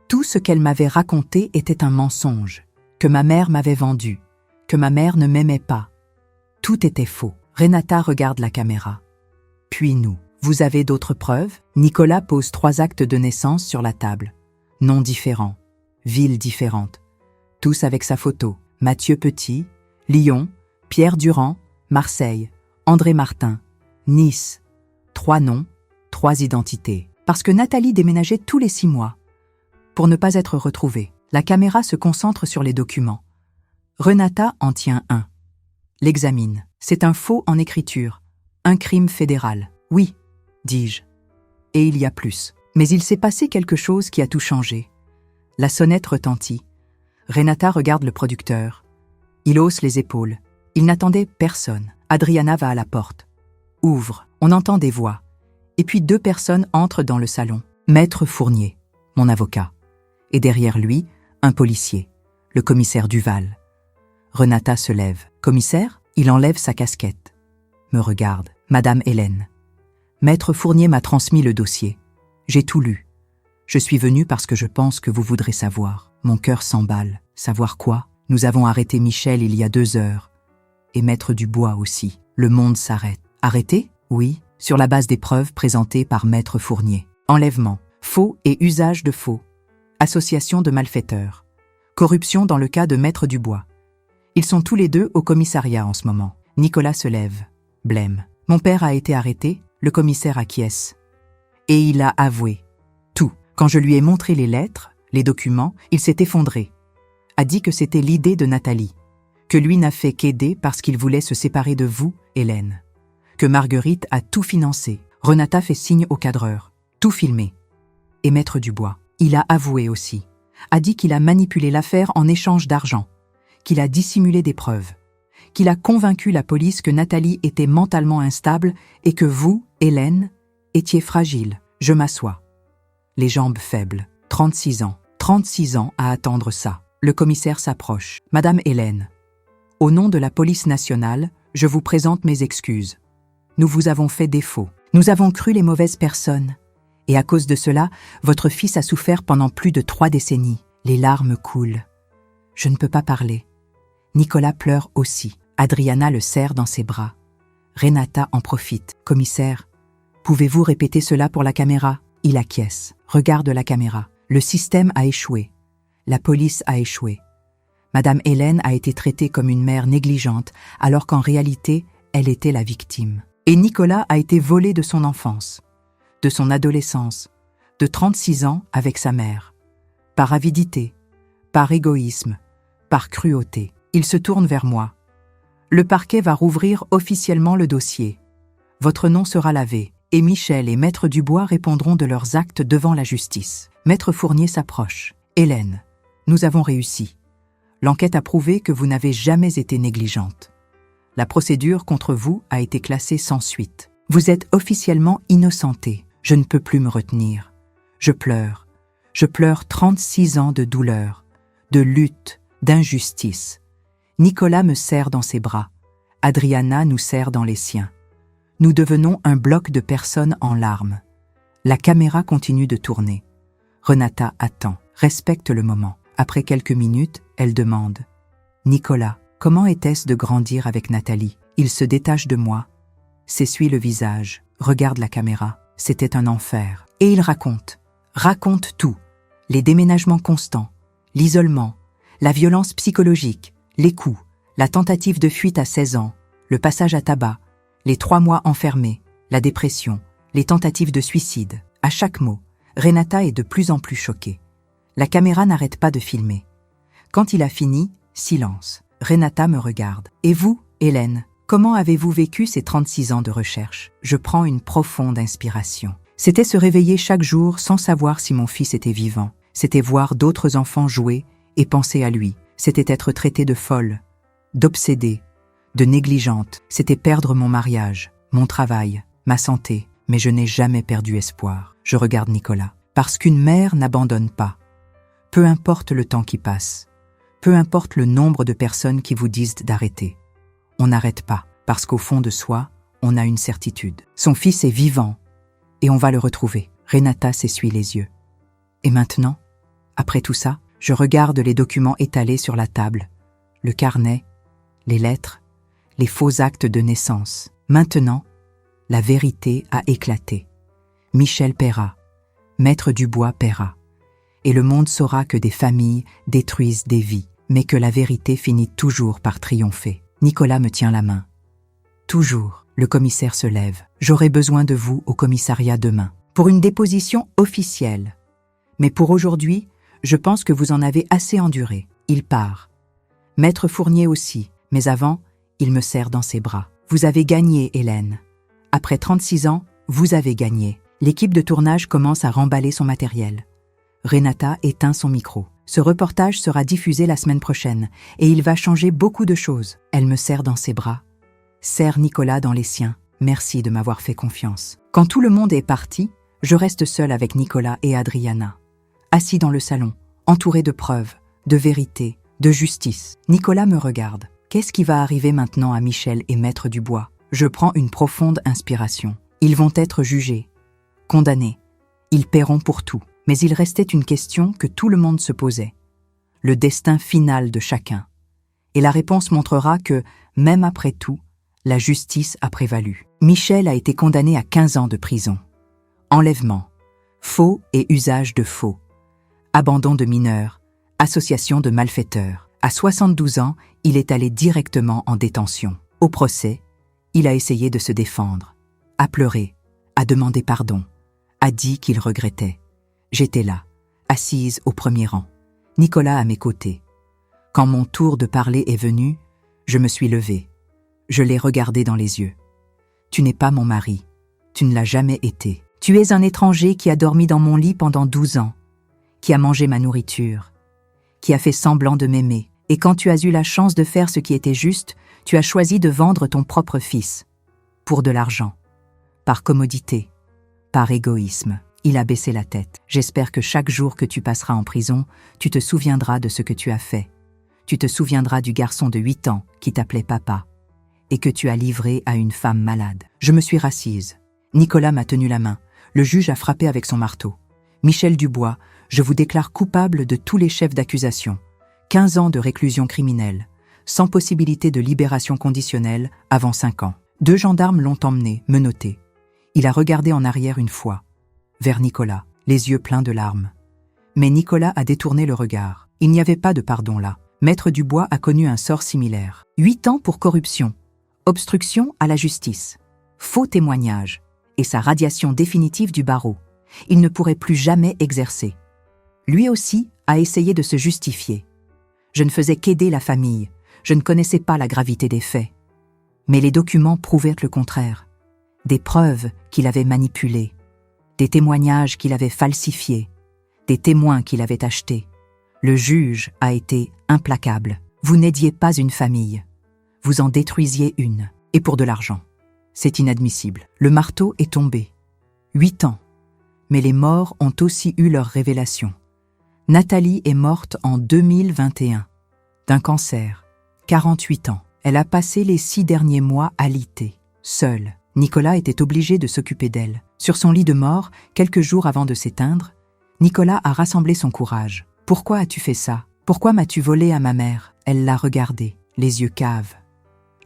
Tout ce qu'elle m'avait raconté était un mensonge, que ma mère m'avait vendu, que ma mère ne m'aimait pas. Tout était faux. » Renata regarde la caméra. Puis nous. « Vous avez d'autres preuves ?» Nicolas pose 3 actes de naissance sur la table. Noms différents, villes différentes. Tous avec sa photo. Mathieu Petit, Lyon, Pierre Durand, Marseille, André Martin, Nice. 3 noms, 3 identités. Parce que Nathalie déménageait tous les 6 mois. Pour ne pas être retrouvée, la caméra se concentre sur les documents. Renata en tient un. L'examine. C'est un faux en écriture. Un crime fédéral. Oui, dis-je. Et il y a plus. Mais il s'est passé quelque chose qui a tout changé. La sonnette retentit. Renata regarde le producteur. Il hausse les épaules. Il n'attendait personne. Adriana va à la porte. Ouvre. On entend des voix. Et puis 2 personnes entrent dans le salon. Maître Fournier, mon avocat. Et derrière lui, un policier, le commissaire Duval. Renata se lève. Commissaire ? Il enlève sa casquette. Me regarde. Madame Hélène. Maître Fournier m'a transmis le dossier. J'ai tout lu. Je suis venu parce que je pense que vous voudrez savoir. Mon cœur s'emballe. Savoir quoi ? Nous avons arrêté Michel il y a 2 heures. Et Maître Dubois aussi. Le monde s'arrête. Arrêté ? Oui, sur la base des preuves présentées par Maître Fournier. Enlèvement, faux et usage de faux. Association de malfaiteurs. Corruption dans le cas de Maître Dubois. Ils sont tous les 2 au commissariat en ce moment. Nicolas se lève. Blême. Mon père a été arrêté, le commissaire acquiesce. Et il a avoué. Tout. Quand je lui ai montré les lettres, les documents, il s'est effondré. A dit que c'était l'idée de Nathalie. Que lui n'a fait qu'aider parce qu'il voulait se séparer de vous, Hélène. Que Marguerite a tout financé. Renata fait signe au cadreur. Tout filmé. Et Maître Dubois. Il a avoué aussi. A dit qu'il a manipulé l'affaire en échange d'argent. Qu'il a dissimulé des preuves. Qu'il a convaincu la police que Nathalie était mentalement instable et que vous, Hélène, étiez fragile. Je m'assois. Les jambes faibles. 36 ans. 36 ans à attendre ça. Le commissaire s'approche. Madame Hélène, au nom de la police nationale, je vous présente mes excuses. Nous vous avons fait défaut. Nous avons cru les mauvaises personnes. Et à cause de cela, votre fils a souffert pendant plus de 3 décennies. Les larmes coulent. Je ne peux pas parler. Nicolas pleure aussi. Adriana le serre dans ses bras. Renata en profite. Commissaire, pouvez-vous répéter cela pour la caméra ? Il acquiesce. Regarde la caméra. Le système a échoué. La police a échoué. Madame Hélène a été traitée comme une mère négligente, alors qu'en réalité, elle était la victime. Et Nicolas a été volé de son enfance, de son adolescence, de 36 ans avec sa mère. Par avidité, par égoïsme, par cruauté. Il se tourne vers moi. Le parquet va rouvrir officiellement le dossier. Votre nom sera lavé, et Michel et Maître Dubois répondront de leurs actes devant la justice. Maître Fournier s'approche. Hélène, nous avons réussi. L'enquête a prouvé que vous n'avez jamais été négligente. La procédure contre vous a été classée sans suite. Vous êtes officiellement innocentée. Je ne peux plus me retenir. Je pleure. Je pleure 36 ans de douleur, de lutte, d'injustice. Nicolas me serre dans ses bras. Adriana nous serre dans les siens. Nous devenons un bloc de personnes en larmes. La caméra continue de tourner. Renata attend, respecte le moment. Après quelques minutes, elle demande « Nicolas, comment était-ce de grandir avec Nathalie ?» Il se détache de moi, s'essuie le visage, regarde la caméra. C'était un enfer. Et il raconte tout. Les déménagements constants, l'isolement, la violence psychologique, Les coups, la tentative de fuite à 16 ans, le passage à tabac, les 3 mois enfermés, la dépression, les tentatives de suicide. À chaque mot, Renata est de plus en plus choquée. La caméra n'arrête pas de filmer. Quand il a fini, silence. Renata me regarde. « Et vous, Hélène, comment avez-vous vécu ces 36 ans de recherche ?» Je prends une profonde inspiration. C'était se réveiller chaque jour sans savoir si mon fils était vivant. C'était voir d'autres enfants jouer et penser à lui. C'était être traitée de folle, d'obsédée, de négligente. C'était perdre mon mariage, mon travail, ma santé. Mais je n'ai jamais perdu espoir. Je regarde Nicolas. Parce qu'une mère n'abandonne pas. Peu importe le temps qui passe. Peu importe le nombre de personnes qui vous disent d'arrêter. On n'arrête pas, parce qu'au fond de soi, on a une certitude. Son fils est vivant, et on va le retrouver. Renata s'essuie les yeux. Et maintenant, après tout ça, je regarde les documents étalés sur la table, le carnet, les lettres, les faux actes de naissance. Maintenant, la vérité a éclaté. Michel paiera, Maître Dubois paiera. Et le monde saura que des familles détruisent des vies, mais que la vérité finit toujours par triompher. Nicolas me tient la main. Toujours, le commissaire se lève. J'aurai besoin de vous au commissariat demain, pour une déposition officielle. Mais pour aujourd'hui, je pense que vous en avez assez enduré. Il part. Maître Fournier aussi, mais avant, il me serre dans ses bras. Vous avez gagné, Hélène. Après 36 ans, vous avez gagné. L'équipe de tournage commence à remballer son matériel. Renata éteint son micro. Ce reportage sera diffusé la semaine prochaine et il va changer beaucoup de choses. Elle me serre dans ses bras, serre Nicolas dans les siens. Merci de m'avoir fait confiance. Quand tout le monde est parti, je reste seule avec Nicolas et Adriana, assis dans le salon, entourés de preuves, de vérité, de justice. Nicolas me regarde. Qu'est-ce qui va arriver maintenant à Michel et Maître Dubois ? Je prends une profonde inspiration. Ils vont être jugés, condamnés. Ils paieront pour tout. Mais il restait une question que tout le monde se posait. Le destin final de chacun. Et la réponse montrera que, même après tout, la justice a prévalu. Michel a été condamné à 15 ans de prison. Enlèvement, faux et usage de faux, abandon de mineurs, association de malfaiteurs. À 72 ans, il est allé directement en détention. Au procès, il a essayé de se défendre, a pleuré, a demandé pardon, a dit qu'il regrettait. J'étais là, assise au premier rang, Nicolas à mes côtés. Quand mon tour de parler est venu, je me suis levée. Je l'ai regardé dans les yeux. Tu n'es pas mon mari. Tu ne l'as jamais été. Tu es un étranger qui a dormi dans mon lit pendant 12 ans, qui a mangé ma nourriture, qui a fait semblant de m'aimer. Et quand tu as eu la chance de faire ce qui était juste, tu as choisi de vendre ton propre fils. Pour de l'argent. Par commodité. Par égoïsme. Il a baissé la tête. J'espère que chaque jour que tu passeras en prison, tu te souviendras de ce que tu as fait. Tu te souviendras du garçon de 8 ans qui t'appelait papa et que tu as livré à une femme malade. Je me suis rassise. Nicolas m'a tenu la main. Le juge a frappé avec son marteau. Michel Dubois, je vous déclare coupable de tous les chefs d'accusation. 15 ans de réclusion criminelle, sans possibilité de libération conditionnelle avant 5 ans. 2 gendarmes l'ont emmené, menotté. Il a regardé en arrière une fois, vers Nicolas, les yeux pleins de larmes. Mais Nicolas a détourné le regard. Il n'y avait pas de pardon là. Maître Dubois a connu un sort similaire. 8 ans pour corruption, obstruction à la justice, faux témoignage et sa radiation définitive du barreau. Il ne pourrait plus jamais exercer. Lui aussi a essayé de se justifier. Je ne faisais qu'aider la famille. Je ne connaissais pas la gravité des faits. Mais les documents prouvaient le contraire. Des preuves qu'il avait manipulées, des témoignages qu'il avait falsifiés, des témoins qu'il avait achetés. Le juge a été implacable. Vous n'aidiez pas une famille. Vous en détruisiez une. Et pour de l'argent. C'est inadmissible. Le marteau est tombé. 8 ans. Mais les morts ont aussi eu leur révélation. Nathalie est morte en 2021. D'un cancer. 48 ans. Elle a passé les 6 derniers mois alitée, seule. Nicolas était obligé de s'occuper d'elle. Sur son lit de mort, quelques jours avant de s'éteindre, Nicolas a rassemblé son courage. « Pourquoi as-tu fait ça? Pourquoi m'as-tu volé à ma mère ?» Elle l'a regardé, les yeux caves,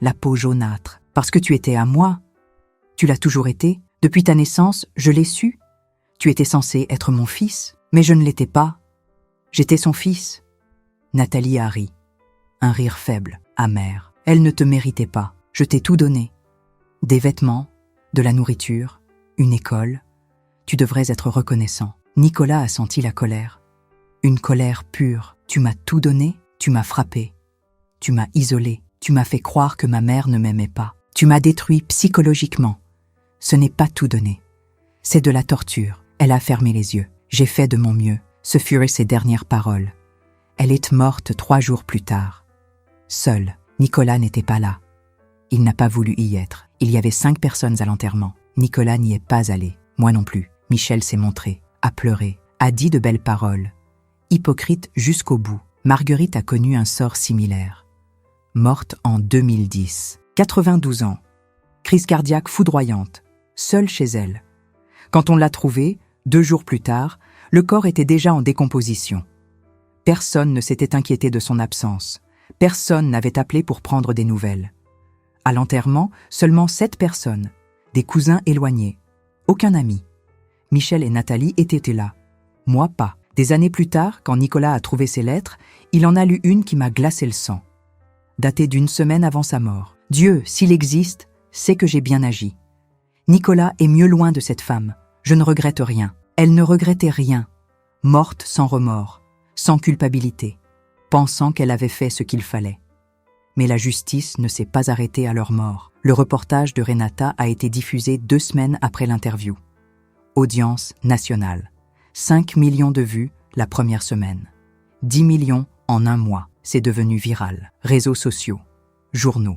la peau jaunâtre. « Parce que tu étais à moi. Tu l'as toujours été. Depuis ta naissance, je l'ai su. Tu étais censé être mon fils, mais je ne l'étais pas. J'étais son fils. » Nathalie a ri. un rire faible, amer. Elle ne te méritait pas. Je t'ai tout donné. Des vêtements, de la nourriture, une école. Tu devrais être reconnaissant. Nicolas a senti la colère. Une colère pure. Tu m'as tout donné, tu m'as frappé. Tu m'as isolé. Tu m'as fait croire que ma mère ne m'aimait pas. Tu m'as détruit psychologiquement. Ce n'est pas tout donné. C'est de la torture. Elle a fermé les yeux. J'ai fait de mon mieux. Ce furent ses dernières paroles. Elle est morte 3 jours plus tard. Seul, Nicolas n'était pas là. Il n'a pas voulu y être. Il y avait 5 personnes à l'enterrement. Nicolas n'y est pas allé. Moi non plus. Michel s'est montré, a pleuré, a dit de belles paroles. Hypocrite jusqu'au bout. Marguerite a connu un sort similaire. Morte en 2010. 92 ans. Crise cardiaque foudroyante. Seule chez elle. Quand on l'a trouvée, 2 jours plus tard, le corps était déjà en décomposition. Personne ne s'était inquiété de son absence. Personne n'avait appelé pour prendre des nouvelles. À l'enterrement, seulement 7 personnes, des cousins éloignés. Aucun ami. Michel et Nathalie étaient là. Moi, pas. Des années plus tard, quand Nicolas a trouvé ses lettres, il en a lu une qui m'a glacé le sang. Datée d'1 semaine avant sa mort. Dieu, s'il existe, sait que j'ai bien agi. Nicolas est mieux loin de cette femme. Je ne regrette rien. Elle ne regrettait rien. Morte sans remords, sans culpabilité, pensant qu'elle avait fait ce qu'il fallait. Mais la justice ne s'est pas arrêtée à leur mort. Le reportage de Renata a été diffusé 2 semaines après l'interview. Audience nationale. 5 millions de vues la première semaine. 10 millions en 1 mois. C'est devenu viral. Réseaux sociaux, journaux,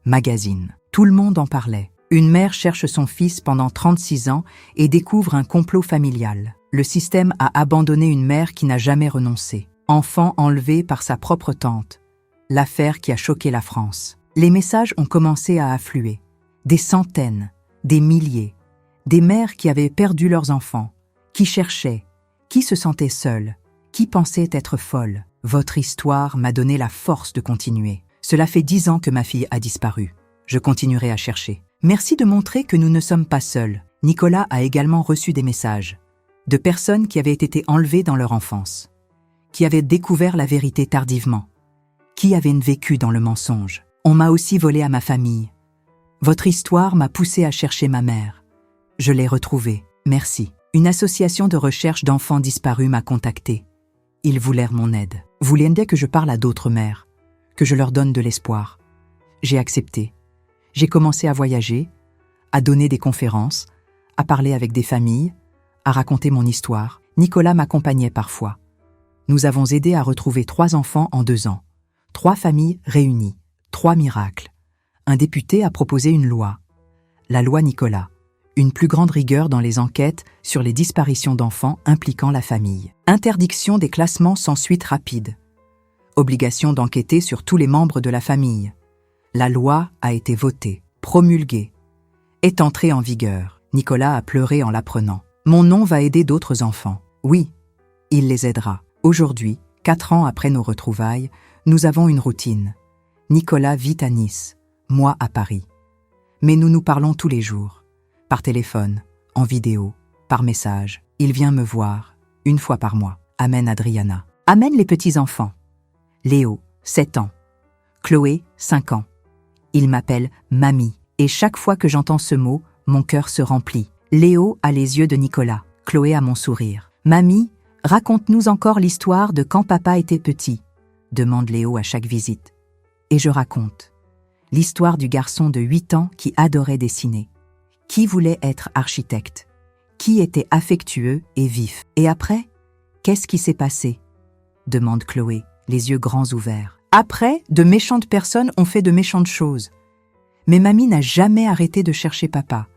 magazines. Tout le monde en parlait. Une mère cherche son fils pendant 36 ans et découvre un complot familial. Le système a abandonné une mère qui n'a jamais renoncé. Enfant enlevé par sa propre tante. L'affaire qui a choqué la France. Les messages ont commencé à affluer. Des centaines, des milliers. Des mères qui avaient perdu leurs enfants, qui cherchaient, qui se sentaient seules, qui pensaient être folles. Votre histoire m'a donné la force de continuer. Cela fait 10 ans que ma fille a disparu. Je continuerai à chercher. Merci de montrer que nous ne sommes pas seuls. Nicolas a également reçu des messages de personnes qui avaient été enlevées dans leur enfance, qui avaient découvert la vérité tardivement, qui avaient vécu dans le mensonge. On m'a aussi volé à ma famille. Votre histoire m'a poussé à chercher ma mère. Je l'ai retrouvée. Merci. Une association de recherche d'enfants disparus m'a contacté. Ils voulèrent mon aide. Voulaient que je parle à d'autres mères, que je leur donne de l'espoir. J'ai accepté. J'ai commencé à voyager, à donner des conférences, à parler avec des familles, à raconter mon histoire. Nicolas m'accompagnait parfois. Nous avons aidé à retrouver 3 enfants en 2 ans. 3 familles réunies. 3 miracles. Un député a proposé une loi. La loi Nicolas. Une plus grande rigueur dans les enquêtes sur les disparitions d'enfants impliquant la famille. Interdiction des classements sans suite rapide. Obligation d'enquêter sur tous les membres de la famille. La loi a été votée, promulguée, est entrée en vigueur. Nicolas a pleuré en l'apprenant. Mon nom va aider d'autres enfants. Oui, il les aidera. Aujourd'hui, 4 ans après nos retrouvailles, nous avons une routine. Nicolas vit à Nice, moi à Paris. Mais nous nous parlons tous les jours. Par téléphone, en vidéo, par message. Il vient me voir, 1 fois par mois. Amen Adriana. Amen les petits-enfants. Léo, 7 ans. Chloé, 5 ans. Il m'appelle Mamie. Et chaque fois que j'entends ce mot, mon cœur se remplit. Léo a les yeux de Nicolas. Chloé a mon sourire. Mamie, raconte-nous encore l'histoire de quand papa était petit, demande Léo à chaque visite. Et je raconte. L'histoire du garçon de 8 ans qui adorait dessiner. Qui voulait être architecte? Qui était affectueux et vif? Et après, qu'est-ce qui s'est passé? Demande Chloé, les yeux grands ouverts. Après, de méchantes personnes ont fait de méchantes choses. Mais mamie n'a jamais arrêté de chercher papa.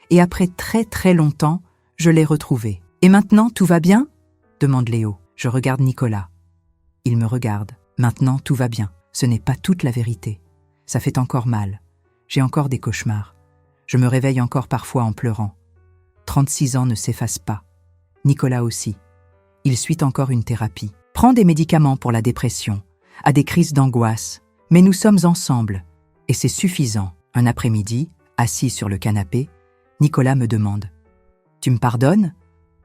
Et après très très longtemps, je l'ai retrouvé. Et maintenant, tout va bien? Demande Léo. Je regarde Nicolas. Il me regarde. Maintenant, tout va bien. Ce n'est pas toute la vérité. Ça fait encore mal. J'ai encore des cauchemars. Je me réveille encore parfois en pleurant. 36 ans ne s'effacent pas. Nicolas aussi. Il suit encore une thérapie. Prend des médicaments pour la dépression, a des crises d'angoisse. Mais nous sommes ensemble. Et c'est suffisant. Un après-midi, assis sur le canapé, Nicolas me demande « Tu me pardonnes ?»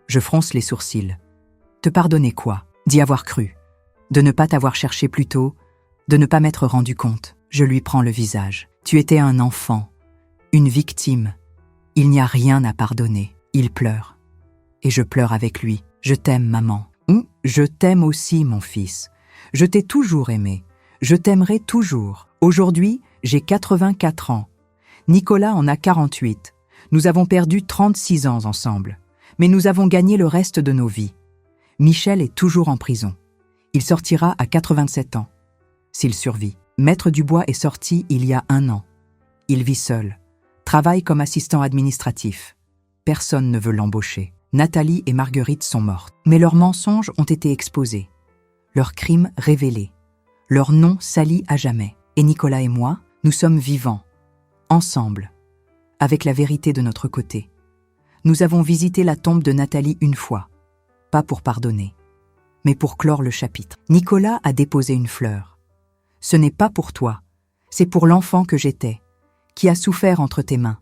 Je fronce les sourcils. « Te pardonner quoi ? D'y avoir cru. De ne pas t'avoir cherché plus tôt. de ne pas m'être rendu compte. Je lui prends le visage. Tu étais un enfant, une victime. Il n'y a rien à pardonner. Il pleure. Et je pleure avec lui. Je t'aime, maman. Je t'aime aussi, mon fils. Je t'ai toujours aimé. Je t'aimerai toujours. Aujourd'hui, j'ai 84 ans. Nicolas en a 48. Nous avons perdu 36 ans ensemble. Mais nous avons gagné le reste de nos vies. Michel est toujours en prison. Il sortira à 87 ans. S'il survit. Maître Dubois est sorti il y a 1 an. Il vit seul. Travaille comme assistant administratif. Personne ne veut l'embaucher. Nathalie et Marguerite sont mortes. Mais leurs mensonges ont été exposés. Leurs crimes révélés. Leurs noms salis à jamais. Et Nicolas et moi, nous sommes vivants. Ensemble. Avec la vérité de notre côté. Nous avons visité la tombe de Nathalie une fois. Pas pour pardonner, mais pour clore le chapitre. Nicolas a déposé une fleur. Ce n'est pas pour toi, c'est pour l'enfant que j'étais, qui a souffert entre tes mains.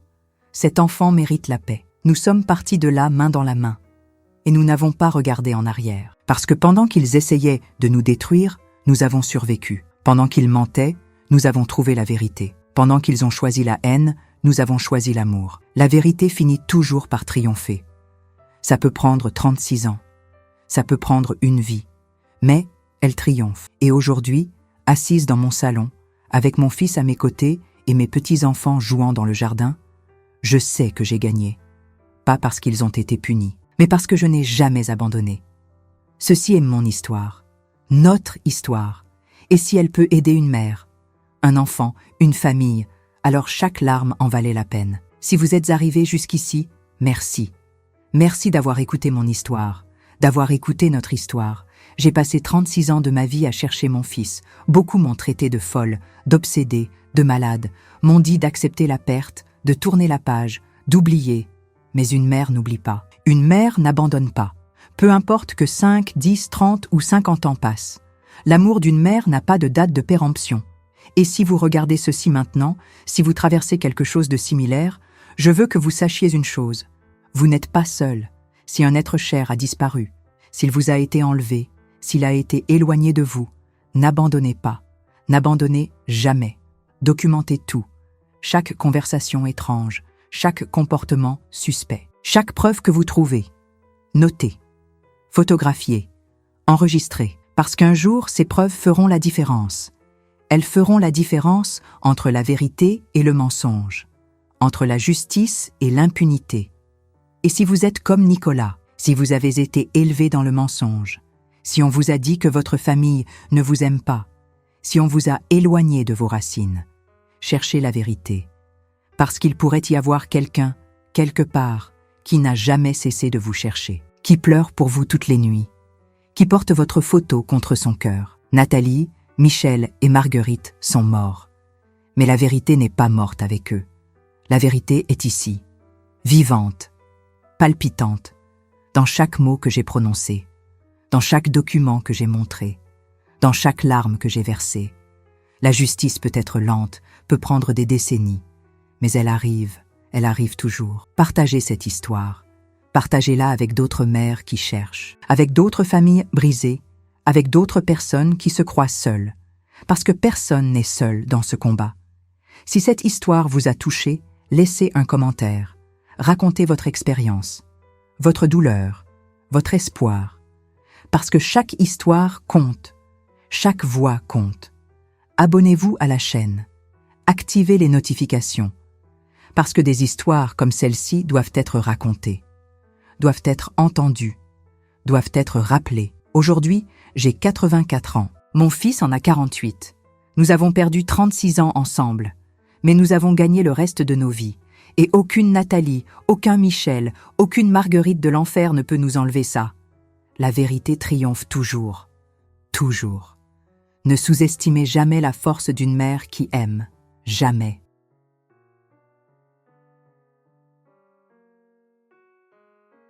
Cet enfant mérite la paix. Nous sommes partis de là main dans la main. Et nous n'avons pas regardé en arrière. Parce que pendant qu'ils essayaient de nous détruire, nous avons survécu. Pendant qu'ils mentaient, nous avons trouvé la vérité. Pendant qu'ils ont choisi la haine, nous avons choisi l'amour. La vérité finit toujours par triompher. Ça peut prendre 36 ans. Ça peut prendre une vie. Mais elle triomphe. Et aujourd'hui, assise dans mon salon, avec mon fils à mes côtés et mes petits-enfants jouant dans le jardin, je sais que j'ai gagné. Pas parce qu'ils ont été punis, mais parce que je n'ai jamais abandonné. Ceci est mon histoire, notre histoire. Et si elle peut aider une mère, un enfant, une famille, alors chaque larme en valait la peine. Si vous êtes arrivés jusqu'ici, merci. Merci d'avoir écouté mon histoire, d'avoir écouté notre histoire. J'ai passé 36 ans de ma vie à chercher mon fils. Beaucoup m'ont traité de folle, d'obsédée, de malade, m'ont dit d'accepter la perte, de tourner la page, d'oublier. Mais une mère n'oublie pas. Une mère n'abandonne pas. Peu importe que 5, 10, 30 ou 50 ans passent. L'amour d'une mère n'a pas de date de péremption. Et si vous regardez ceci maintenant, si vous traversez quelque chose de similaire, je veux que vous sachiez une chose. Vous n'êtes pas seul. Si un être cher a disparu, s'il vous a été enlevé, s'il a été éloigné de vous, n'abandonnez pas. N'abandonnez jamais. Documentez tout. Chaque conversation étrange, chaque comportement suspect, chaque preuve que vous trouvez. Notez. Photographiez. Enregistrez. Parce qu'un jour, ces preuves feront la différence. Elles feront la différence entre la vérité et le mensonge, entre la justice et l'impunité. Et si vous êtes comme Nicolas, si vous avez été élevé dans le mensonge, si on vous a dit que votre famille ne vous aime pas, si on vous a éloigné de vos racines, cherchez la vérité. Parce qu'il pourrait y avoir quelqu'un, quelque part, qui n'a jamais cessé de vous chercher, qui pleure pour vous toutes les nuits, qui porte votre photo contre son cœur. Nathalie, Michel et Marguerite sont morts. Mais la vérité n'est pas morte avec eux. La vérité est ici, vivante, palpitante, dans chaque mot que j'ai prononcé, dans chaque document que j'ai montré, dans chaque larme que j'ai versée. La justice peut être lente, peut prendre des décennies, mais elle arrive toujours. Partagez cette histoire. Partagez-la avec d'autres mères qui cherchent, avec d'autres familles brisées, avec d'autres personnes qui se croient seules, parce que personne n'est seul dans ce combat. Si cette histoire vous a touché, laissez un commentaire. Racontez votre expérience, votre douleur, votre espoir, parce que chaque histoire compte, chaque voix compte. Abonnez-vous à la chaîne, activez les notifications, parce que des histoires comme celle-ci doivent être racontées, doivent être entendues, doivent être rappelées. Aujourd'hui, j'ai 84 ans. Mon fils en a 48. Nous avons perdu 36 ans ensemble, mais nous avons gagné le reste de nos vies. Et aucune Nathalie, aucun Michel, aucune Marguerite de l'enfer ne peut nous enlever ça. La vérité triomphe toujours. Toujours. Ne sous-estimez jamais la force d'une mère qui aime. Jamais.